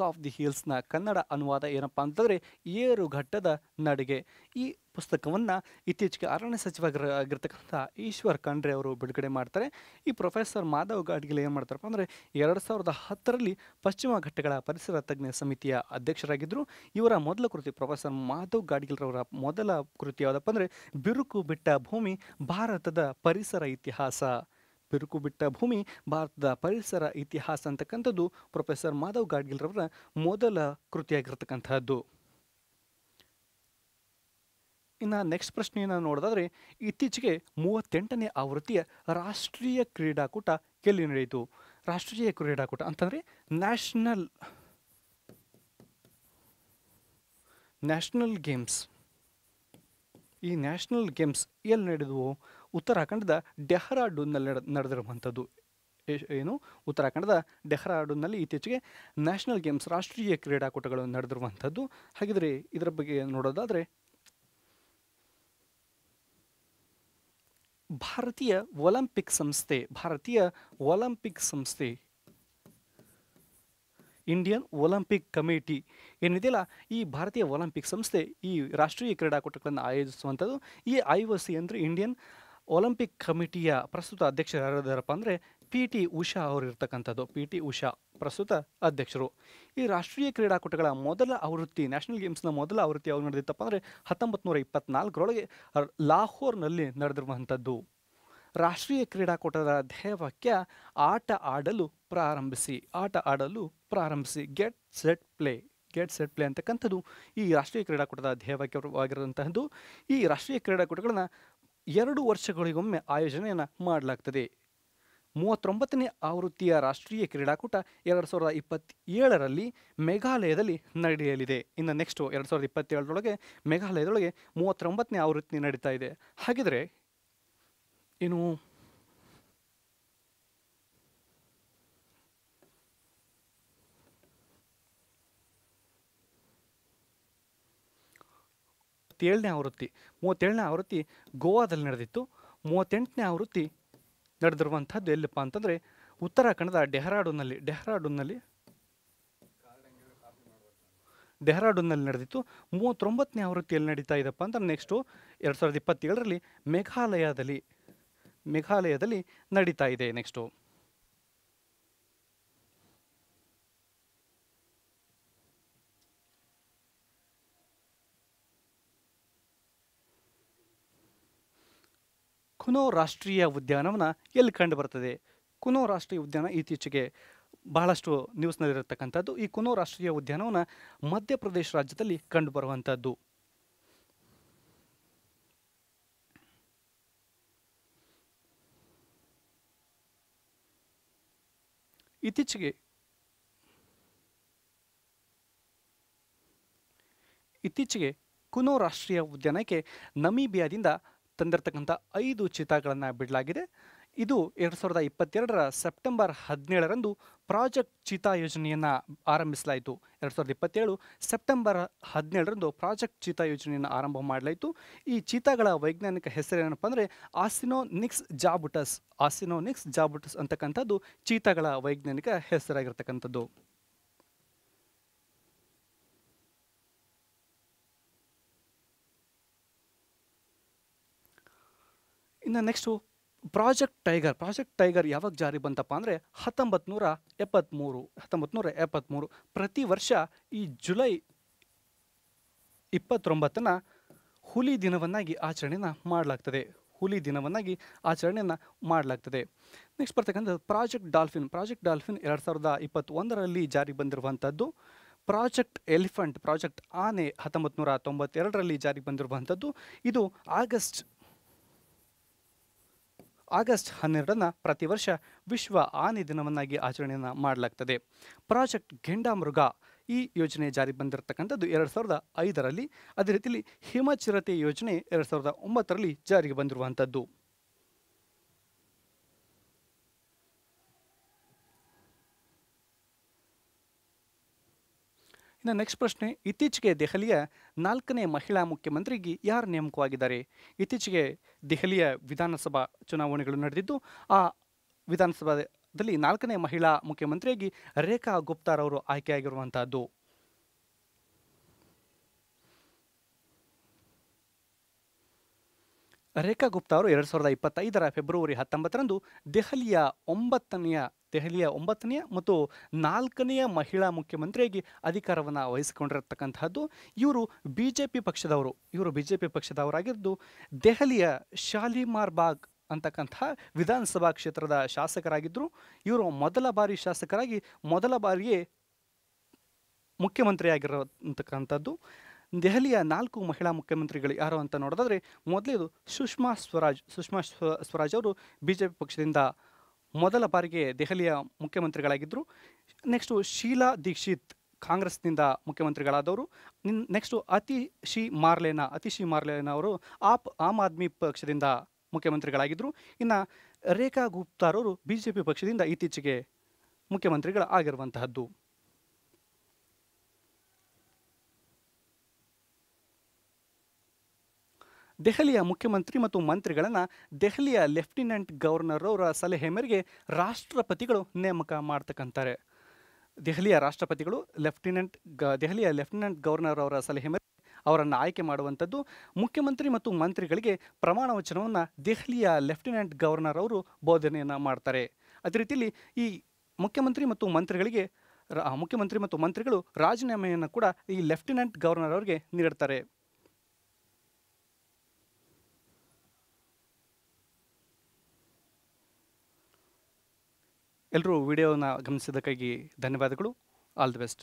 ಆಫ್ ದಿ ಹಿಲ್ಸ್ನ ಕನ್ನಡ ಅನುವಾದ ಏನಪ್ಪ ಅಂತಂದರೆ ಏರುಘಟ್ಟದ ನಡಿಗೆ. ಈ ಪುಸ್ತಕವನ್ನು ಇತ್ತೀಚೆಗೆ ಅರಣ್ಯ ಸಚಿವರಾಗಿರ್ತಕ್ಕಂಥ ಈಶ್ವರ್ ಖಂಡ್ರೆ ಅವರು ಬಿಡುಗಡೆ ಮಾಡ್ತಾರೆ. ಈ ಪ್ರೊಫೆಸರ್ ಮಾಧವ್ ಗಾಡ್ಗಿಲ್ ಏನು ಮಾಡ್ತಾರಪ್ಪ ಅಂದರೆ 2010ರಲ್ಲಿ ಪಶ್ಚಿಮ ಘಟ್ಟಗಳ ಪರಿಸರ ತಜ್ಞ ಸಮಿತಿಯ ಅಧ್ಯಕ್ಷರಾಗಿದ್ದರು. ಇವರ ಮೊದಲ ಕೃತಿ, ಪ್ರೊಫೆಸರ್ ಮಾಧವ್ ಗಾಡ್ಗಿಲ್ರವರ ಮೊದಲ ಕೃತಿ ಯಾವುದಪ್ಪ ಅಂದರೆ ಬಿರುಕು ಬಿಟ್ಟ ಭೂಮಿ ಭಾರತದ ಪರಿಸರ ಇತಿಹಾಸ. ಅಂತಕ್ಕಂಥದ್ದು ಪ್ರೊಫೆಸರ್ ಮಾಧವ್ ಗಾಡ್ಗಿಲ್ರವರ ಮೊದಲ ಕೃತಿಯಾಗಿರ್ತಕ್ಕಂಥದ್ದು. ಇನ್ನು ನೆಕ್ಸ್ಟ್ ಪ್ರಶ್ನೆಯನ್ನು ನೋಡೋದಾದರೆ, ಇತ್ತೀಚೆಗೆ 38ನೇ ಆವೃತ್ತಿಯ ರಾಷ್ಟ್ರೀಯ ಕ್ರೀಡಾಕೂಟ ಎಲ್ಲಿ ನಡೆಯಿತು? ರಾಷ್ಟ್ರೀಯ ಕ್ರೀಡಾಕೂಟ ಅಂತಂದರೆ ನ್ಯಾಷನಲ್ ಗೇಮ್ಸ್. ಈ ನ್ಯಾಷನಲ್ ಗೇಮ್ಸ್ ಎಲ್ಲಿ ನಡೆದವು? ಉತ್ತರಾಖಂಡದ ಡೆಹ್ರಾಡೂನ್ನಲ್ಲಿ ನಡೆದಿರುವಂಥದ್ದು. ಉತ್ತರಾಖಂಡದ ಡೆಹ್ರಾಡೂನ್ನಲ್ಲಿ ಇತ್ತೀಚೆಗೆ ನ್ಯಾಷನಲ್ ಗೇಮ್ಸ್ ರಾಷ್ಟ್ರೀಯ ಕ್ರೀಡಾಕೂಟಗಳು ನಡೆದಿರುವಂಥದ್ದು. ಹಾಗಿದ್ರೆ ಇದರ ಬಗ್ಗೆ ನೋಡೋದಾದರೆ, ಭಾರತೀಯ ಒಲಿಂಪಿಕ್ ಸಂಸ್ಥೆ ಇಂಡಿಯನ್ ಒಲಿಂಪಿಕ್ ಕಮಿಟಿ ಏನಿದೆಯಲ್ಲ, ಈ ಭಾರತೀಯ ಒಲಿಂಪಿಕ್ ಸಂಸ್ಥೆ ಈ ರಾಷ್ಟ್ರೀಯ ಕ್ರೀಡಾಕೂಟಗಳನ್ನು ಆಯೋಜಿಸುವಂಥದ್ದು. ಈ IOC ಅಂದರೆ ಇಂಡಿಯನ್ ಒಲಿಂಪಿಕ್ ಕಮಿಟಿಯ ಪ್ರಸ್ತುತ ಅಧ್ಯಕ್ಷರು ಯಾರಾದಾರಪ್ಪ ಅಂದರೆ PT ಉಷಾ ಅವರು ಇರ್ತಕ್ಕಂಥದ್ದು. PT ಉಷಾ ಪ್ರಸ್ತುತ ಅಧ್ಯಕ್ಷರು. ಈ ರಾಷ್ಟ್ರೀಯ ಕ್ರೀಡಾಕೂಟಗಳ ಮೊದಲ ಆವೃತ್ತಿ, ನ್ಯಾಷನಲ್ ಗೇಮ್ಸ್ನ ಮೊದಲ ಆವೃತ್ತಿ ಯಾವಾಗ ನಡೆದಿತ್ತಪ್ಪ ಅಂದರೆ 1924ರೊಳಗೆ ಲಾಹೋರ್ನಲ್ಲಿ ನಡೆದಿರುವಂಥದ್ದು. ರಾಷ್ಟ್ರೀಯ ಕ್ರೀಡಾಕೂಟದ ಧ್ಯೇಯವಾಕ್ಯ ಆಟ ಆಡಲು ಪ್ರಾರಂಭಿಸಿ ಗೆಟ್ ಸೆಟ್ ಪ್ಲೇ ಅಂತಕ್ಕಂಥದ್ದು ಈ ರಾಷ್ಟ್ರೀಯ ಕ್ರೀಡಾಕೂಟದ ಧ್ಯೇಯವಾಕ್ಯವಾಗಿರುವಂತಹದ್ದು. ಈ ರಾಷ್ಟ್ರೀಯ ಕ್ರೀಡಾಕೂಟಗಳನ್ನು 2 ವರ್ಷಗಳಿಗೊಮ್ಮೆ ಆಯೋಜನೆಯನ್ನು ಮಾಡಲಾಗ್ತದೆ. 39ನೇ ಆವೃತ್ತಿಯ ರಾಷ್ಟ್ರೀಯ ಕ್ರೀಡಾಕೂಟ 2027ರಲ್ಲಿ ಮೇಘಾಲಯದಲ್ಲಿ ನಡೆಯಲಿದೆ. ಇನ್ನು ನೆಕ್ಸ್ಟು 2027ರೊಳಗೆ ಮೇಘಾಲಯದೊಳಗೆ 39ನೇ ಆವೃತ್ತಿ ನಡೀತಾ ಇದೆ. ಹಾಗಿದ್ರೆ ಏನು ಮೂವತ್ತೇಳನೇ ಆವೃತ್ತಿ ಗೋವಾದಲ್ಲಿ ನಡೆದಿತ್ತು. 38ನೇ ಆವೃತ್ತಿ ನಡೆದಿರುವಂಥದ್ದು ಎಲ್ಲಿಪ್ಪ ಅಂತಂದರೆ ಉತ್ತರಾಖಂಡದ ಡೆಹ್ರಾಡೂನ್ನಲ್ಲಿ ಡೆಹ್ರಾಡೂನ್ನಲ್ಲಿ ನಡೆದಿತ್ತು. 39ನೇ ಆವೃತ್ತಿಯಲ್ಲಿ ನಡೀತಾ ಇದೆಪ್ಪ ಅಂದ್ರೆ ನೆಕ್ಸ್ಟು 2027ರಲ್ಲಿ ಮೇಘಾಲಯದಲ್ಲಿ ನಡೀತಾ ಇದೆ. ನೆಕ್ಸ್ಟು ಕುನೋ ರಾಷ್ಟ್ರೀಯ ಉದ್ಯಾನವನ ಎಲ್ಲಿ ಕಂಡು ಬರ್ತದೆ? ಕುನೋ ರಾಷ್ಟ್ರೀಯ ಉದ್ಯಾನ ಇತ್ತೀಚೆಗೆ ಬಹಳಷ್ಟು ನ್ಯೂಸ್ನಲ್ಲಿರತಕ್ಕಂಥದ್ದು. ಈ ಕುನೋ ರಾಷ್ಟ್ರೀಯ ಉದ್ಯಾನವನ ಮಧ್ಯಪ್ರದೇಶ ರಾಜ್ಯದಲ್ಲಿ ಕಂಡುಬರುವಂಥದ್ದು. ಇತ್ತೀಚೆಗೆ ಕುನೋ ರಾಷ್ಟ್ರೀಯ ಉದ್ಯಾನಕ್ಕೆ ನಮೀಬಿಯಾದಿಂದ ತಂದಿರತಕ್ಕಂಥ 5 ಚೀತಾಗಳನ್ನು ಬಿಡಲಾಗಿದೆ. ಇದು 2022ರ ಸೆಪ್ಟೆಂಬರ್ 17ರಂದು ಪ್ರಾಜೆಕ್ಟ್ ಚೀತಾ ಯೋಜನೆಯನ್ನು ಆರಂಭಿಸಲಾಯಿತು. 2027 ಸೆಪ್ಟೆಂಬರ್ 17ರಂದು ಪ್ರಾಜೆಕ್ಟ್ ಚೀತಾ ಯೋಜನೆಯನ್ನು ಆರಂಭ ಮಾಡಲಾಯಿತು. ಈ ಚೀತಾಗಳ ವೈಜ್ಞಾನಿಕ ಹೆಸರೇನಪ್ಪ ಅಂದರೆ ಆಸಿನೋನಿಕ್ಸ್ ಜಾಬುಟಸ್ ಅಂತಕ್ಕಂಥದ್ದು ಚೀತಾಗಳ ವೈಜ್ಞಾನಿಕ ಹೆಸರಾಗಿರ್ತಕ್ಕಂಥದ್ದು. ಇನ್ನು ನೆಕ್ಸ್ಟು ಪ್ರಾಜೆಕ್ಟ್ ಟೈಗರ್ ಯಾವಾಗ ಜಾರಿ ಬಂತಪ್ಪ ಅಂದರೆ 1973. ಪ್ರತಿ ವರ್ಷ ಈ ಜುಲೈ 29ನ ಹುಲಿ ದಿನವನ್ನಾಗಿ ಆಚರಣೆಯನ್ನು ಮಾಡಲಾಗ್ತದೆ. ನೆಕ್ಸ್ಟ್ ಬರ್ತಕ್ಕಂಥ ಪ್ರಾಜೆಕ್ಟ್ ಡಾಲ್ಫಿನ್ 2021ರಲ್ಲಿ ಜಾರಿ ಬಂದಿರುವಂಥದ್ದು. ಪ್ರಾಜೆಕ್ಟ್ ಎಲಿಫೆಂಟ್ ಪ್ರಾಜೆಕ್ಟ್ ಆನೆ 1992ರಲ್ಲಿ ಜಾರಿ ಬಂದಿರುವಂಥದ್ದು. ಇದು ಆಗಸ್ಟ್ 12ನ ಪ್ರತಿ ವರ್ಷ ವಿಶ್ವ ಆನೆ ದಿನವನ್ನಾಗಿ ಆಚರಣೆಯನ್ನು ಮಾಡಲಾಗ್ತದೆ. ಪ್ರಾಜೆಕ್ಟ್ ಗೆಂಡಾಮೃಗ ಈ ಯೋಜನೆ ಜಾರಿ ಬಂದಿರತಕ್ಕಂಥದ್ದು 2005ರಲ್ಲಿ. ಅದೇ ರೀತಿಯಲ್ಲಿ ಹಿಮಚಿರತೆ ಯೋಜನೆ 2009ರಲ್ಲಿ ಜಾರಿಗೆ ಬಂದಿರುವಂಥದ್ದು. ಇನ್ನು ನೆಕ್ಸ್ಟ್ ಪ್ರಶ್ನೆ, ಇತ್ತೀಚೆಗೆ ದೆಹಲಿಯ 4ನೇ ಮಹಿಳಾ ಮುಖ್ಯಮಂತ್ರಿಗೆ ಯಾರು ನೇಮಕವಾಗಿದ್ದಾರೆ? ಇತ್ತೀಚೆಗೆ ದೆಹಲಿಯ ವಿಧಾನಸಭಾ ಚುನಾವಣೆಗಳು ನಡೆದಿದ್ದು, ಆ ವಿಧಾನಸಭಾದಲ್ಲಿ 4ನೇ ಮಹಿಳಾ ಮುಖ್ಯಮಂತ್ರಿಯಾಗಿ ರೇಖಾ ಗುಪ್ತಾರವರು ಆಯ್ಕೆಯಾಗಿರುವಂತಹದ್ದು. ರೇಖಾ ಗುಪ್ತಾ ಅವರು 2025ರ ಫೆಬ್ರವರಿ 19ರಂದು ದೆಹಲಿಯ 9ನೇ ಮತ್ತು 4ನೆಯ ಮಹಿಳಾ ಮುಖ್ಯಮಂತ್ರಿಯಾಗಿ ಅಧಿಕಾರವನ್ನು ವಹಿಸಿಕೊಂಡಿರತಕ್ಕಂತಹದ್ದು. ಇವರು ಬಿಜೆಪಿ ಪಕ್ಷದವರಾಗಿದ್ದು ದೆಹಲಿಯ ಶಾಲಿಮಾರ್ ಬಾಗ್ ಅಂತಕ್ಕಂತಹ ವಿಧಾನಸಭಾ ಕ್ಷೇತ್ರದ ಶಾಸಕರಾಗಿದ್ದರು. ಇವರು ಮೊದಲ ಬಾರಿಯೇ ಮುಖ್ಯಮಂತ್ರಿಯಾಗಿರತಕ್ಕಂಥದ್ದು. ದೆಹಲಿಯ 4 ಮಹಿಳಾ ಮುಖ್ಯಮಂತ್ರಿಗಳು ಯಾರು ಅಂತ ನೋಡೋದಾದರೆ, ಮೊದಲೇದು ಸುಷ್ಮಾ ಸ್ವರಾಜ್ ಅವರು ಬಿಜೆಪಿ ಪಕ್ಷದಿಂದ ಮೊದಲ ಬಾರಿಗೆ ದೆಹಲಿಯ ಮುಖ್ಯಮಂತ್ರಿಗಳಾಗಿದ್ದರು. ನೆಕ್ಸ್ಟು ಶೀಲಾ ದೀಕ್ಷಿತ್ ಕಾಂಗ್ರೆಸ್ನಿಂದ ಮುಖ್ಯಮಂತ್ರಿಗಳಾದವರು. ನೆಕ್ಸ್ಟು ಅತಿಶಿ ಮಾರ್ಲೇನಾ ಅವರು ಆಮ್ ಆದ್ಮಿ ಪಕ್ಷದಿಂದ ಮುಖ್ಯಮಂತ್ರಿಗಳಾಗಿದ್ದರು. ಇನ್ನು ರೇಖಾ ಗುಪ್ತಾರವರು ಬಿಜೆಪಿ ಪಕ್ಷದಿಂದ ಇತ್ತೀಚೆಗೆ ಮುಖ್ಯಮಂತ್ರಿಗಳಾಗಿರುವಂತಹದ್ದು. ದೆಹಲಿಯ ಮುಖ್ಯಮಂತ್ರಿ ಮತ್ತು ಮಂತ್ರಿಗಳನ್ನು ದೆಹಲಿಯ ಲೆಫ್ಟಿನೆಂಟ್ ಗವರ್ನರ್ ಅವರ ಸಲಹೆ ಮೇರೆಗೆ ರಾಷ್ಟ್ರಪತಿಗಳು ನೇಮಕ ಮಾಡ್ತಕ್ಕಂತಾರೆ. ದೆಹಲಿಯ ಲೆಫ್ಟಿನೆಂಟ್ ಗವರ್ನರ್ ಅವರ ಸಲಹೆ ಮೇರೆಗೆ ಅವರನ್ನು ಆಯ್ಕೆ ಮಾಡುವಂಥದ್ದು. ಮುಖ್ಯಮಂತ್ರಿ ಮತ್ತು ಮಂತ್ರಿಗಳಿಗೆ ಪ್ರಮಾಣ ವಚನವನ್ನು ದೆಹಲಿಯ ಲೆಫ್ಟಿನೆಂಟ್ ಗವರ್ನರ್ ಅವರು ಬೋಧನೆಯನ್ನು ಮಾಡ್ತಾರೆ. ಅದೇ ರೀತಿಯಲ್ಲಿ ಈ ಮುಖ್ಯಮಂತ್ರಿ ಮತ್ತು ಮಂತ್ರಿಗಳು ರಾಜೀನಾಮೆಯನ್ನು ಕೂಡ ಈ ಲೆಫ್ಟಿನೆಂಟ್ ಗವರ್ನರ್ ಅವರಿಗೆ ನೀಡ್ತಾರೆ. ಎಲ್ಲರೂ ವಿಡಿಯೋನ ಗಮನಿಸಿದ್ದಕ್ಕಾಗಿ ಧನ್ಯವಾದಗಳು. All the best.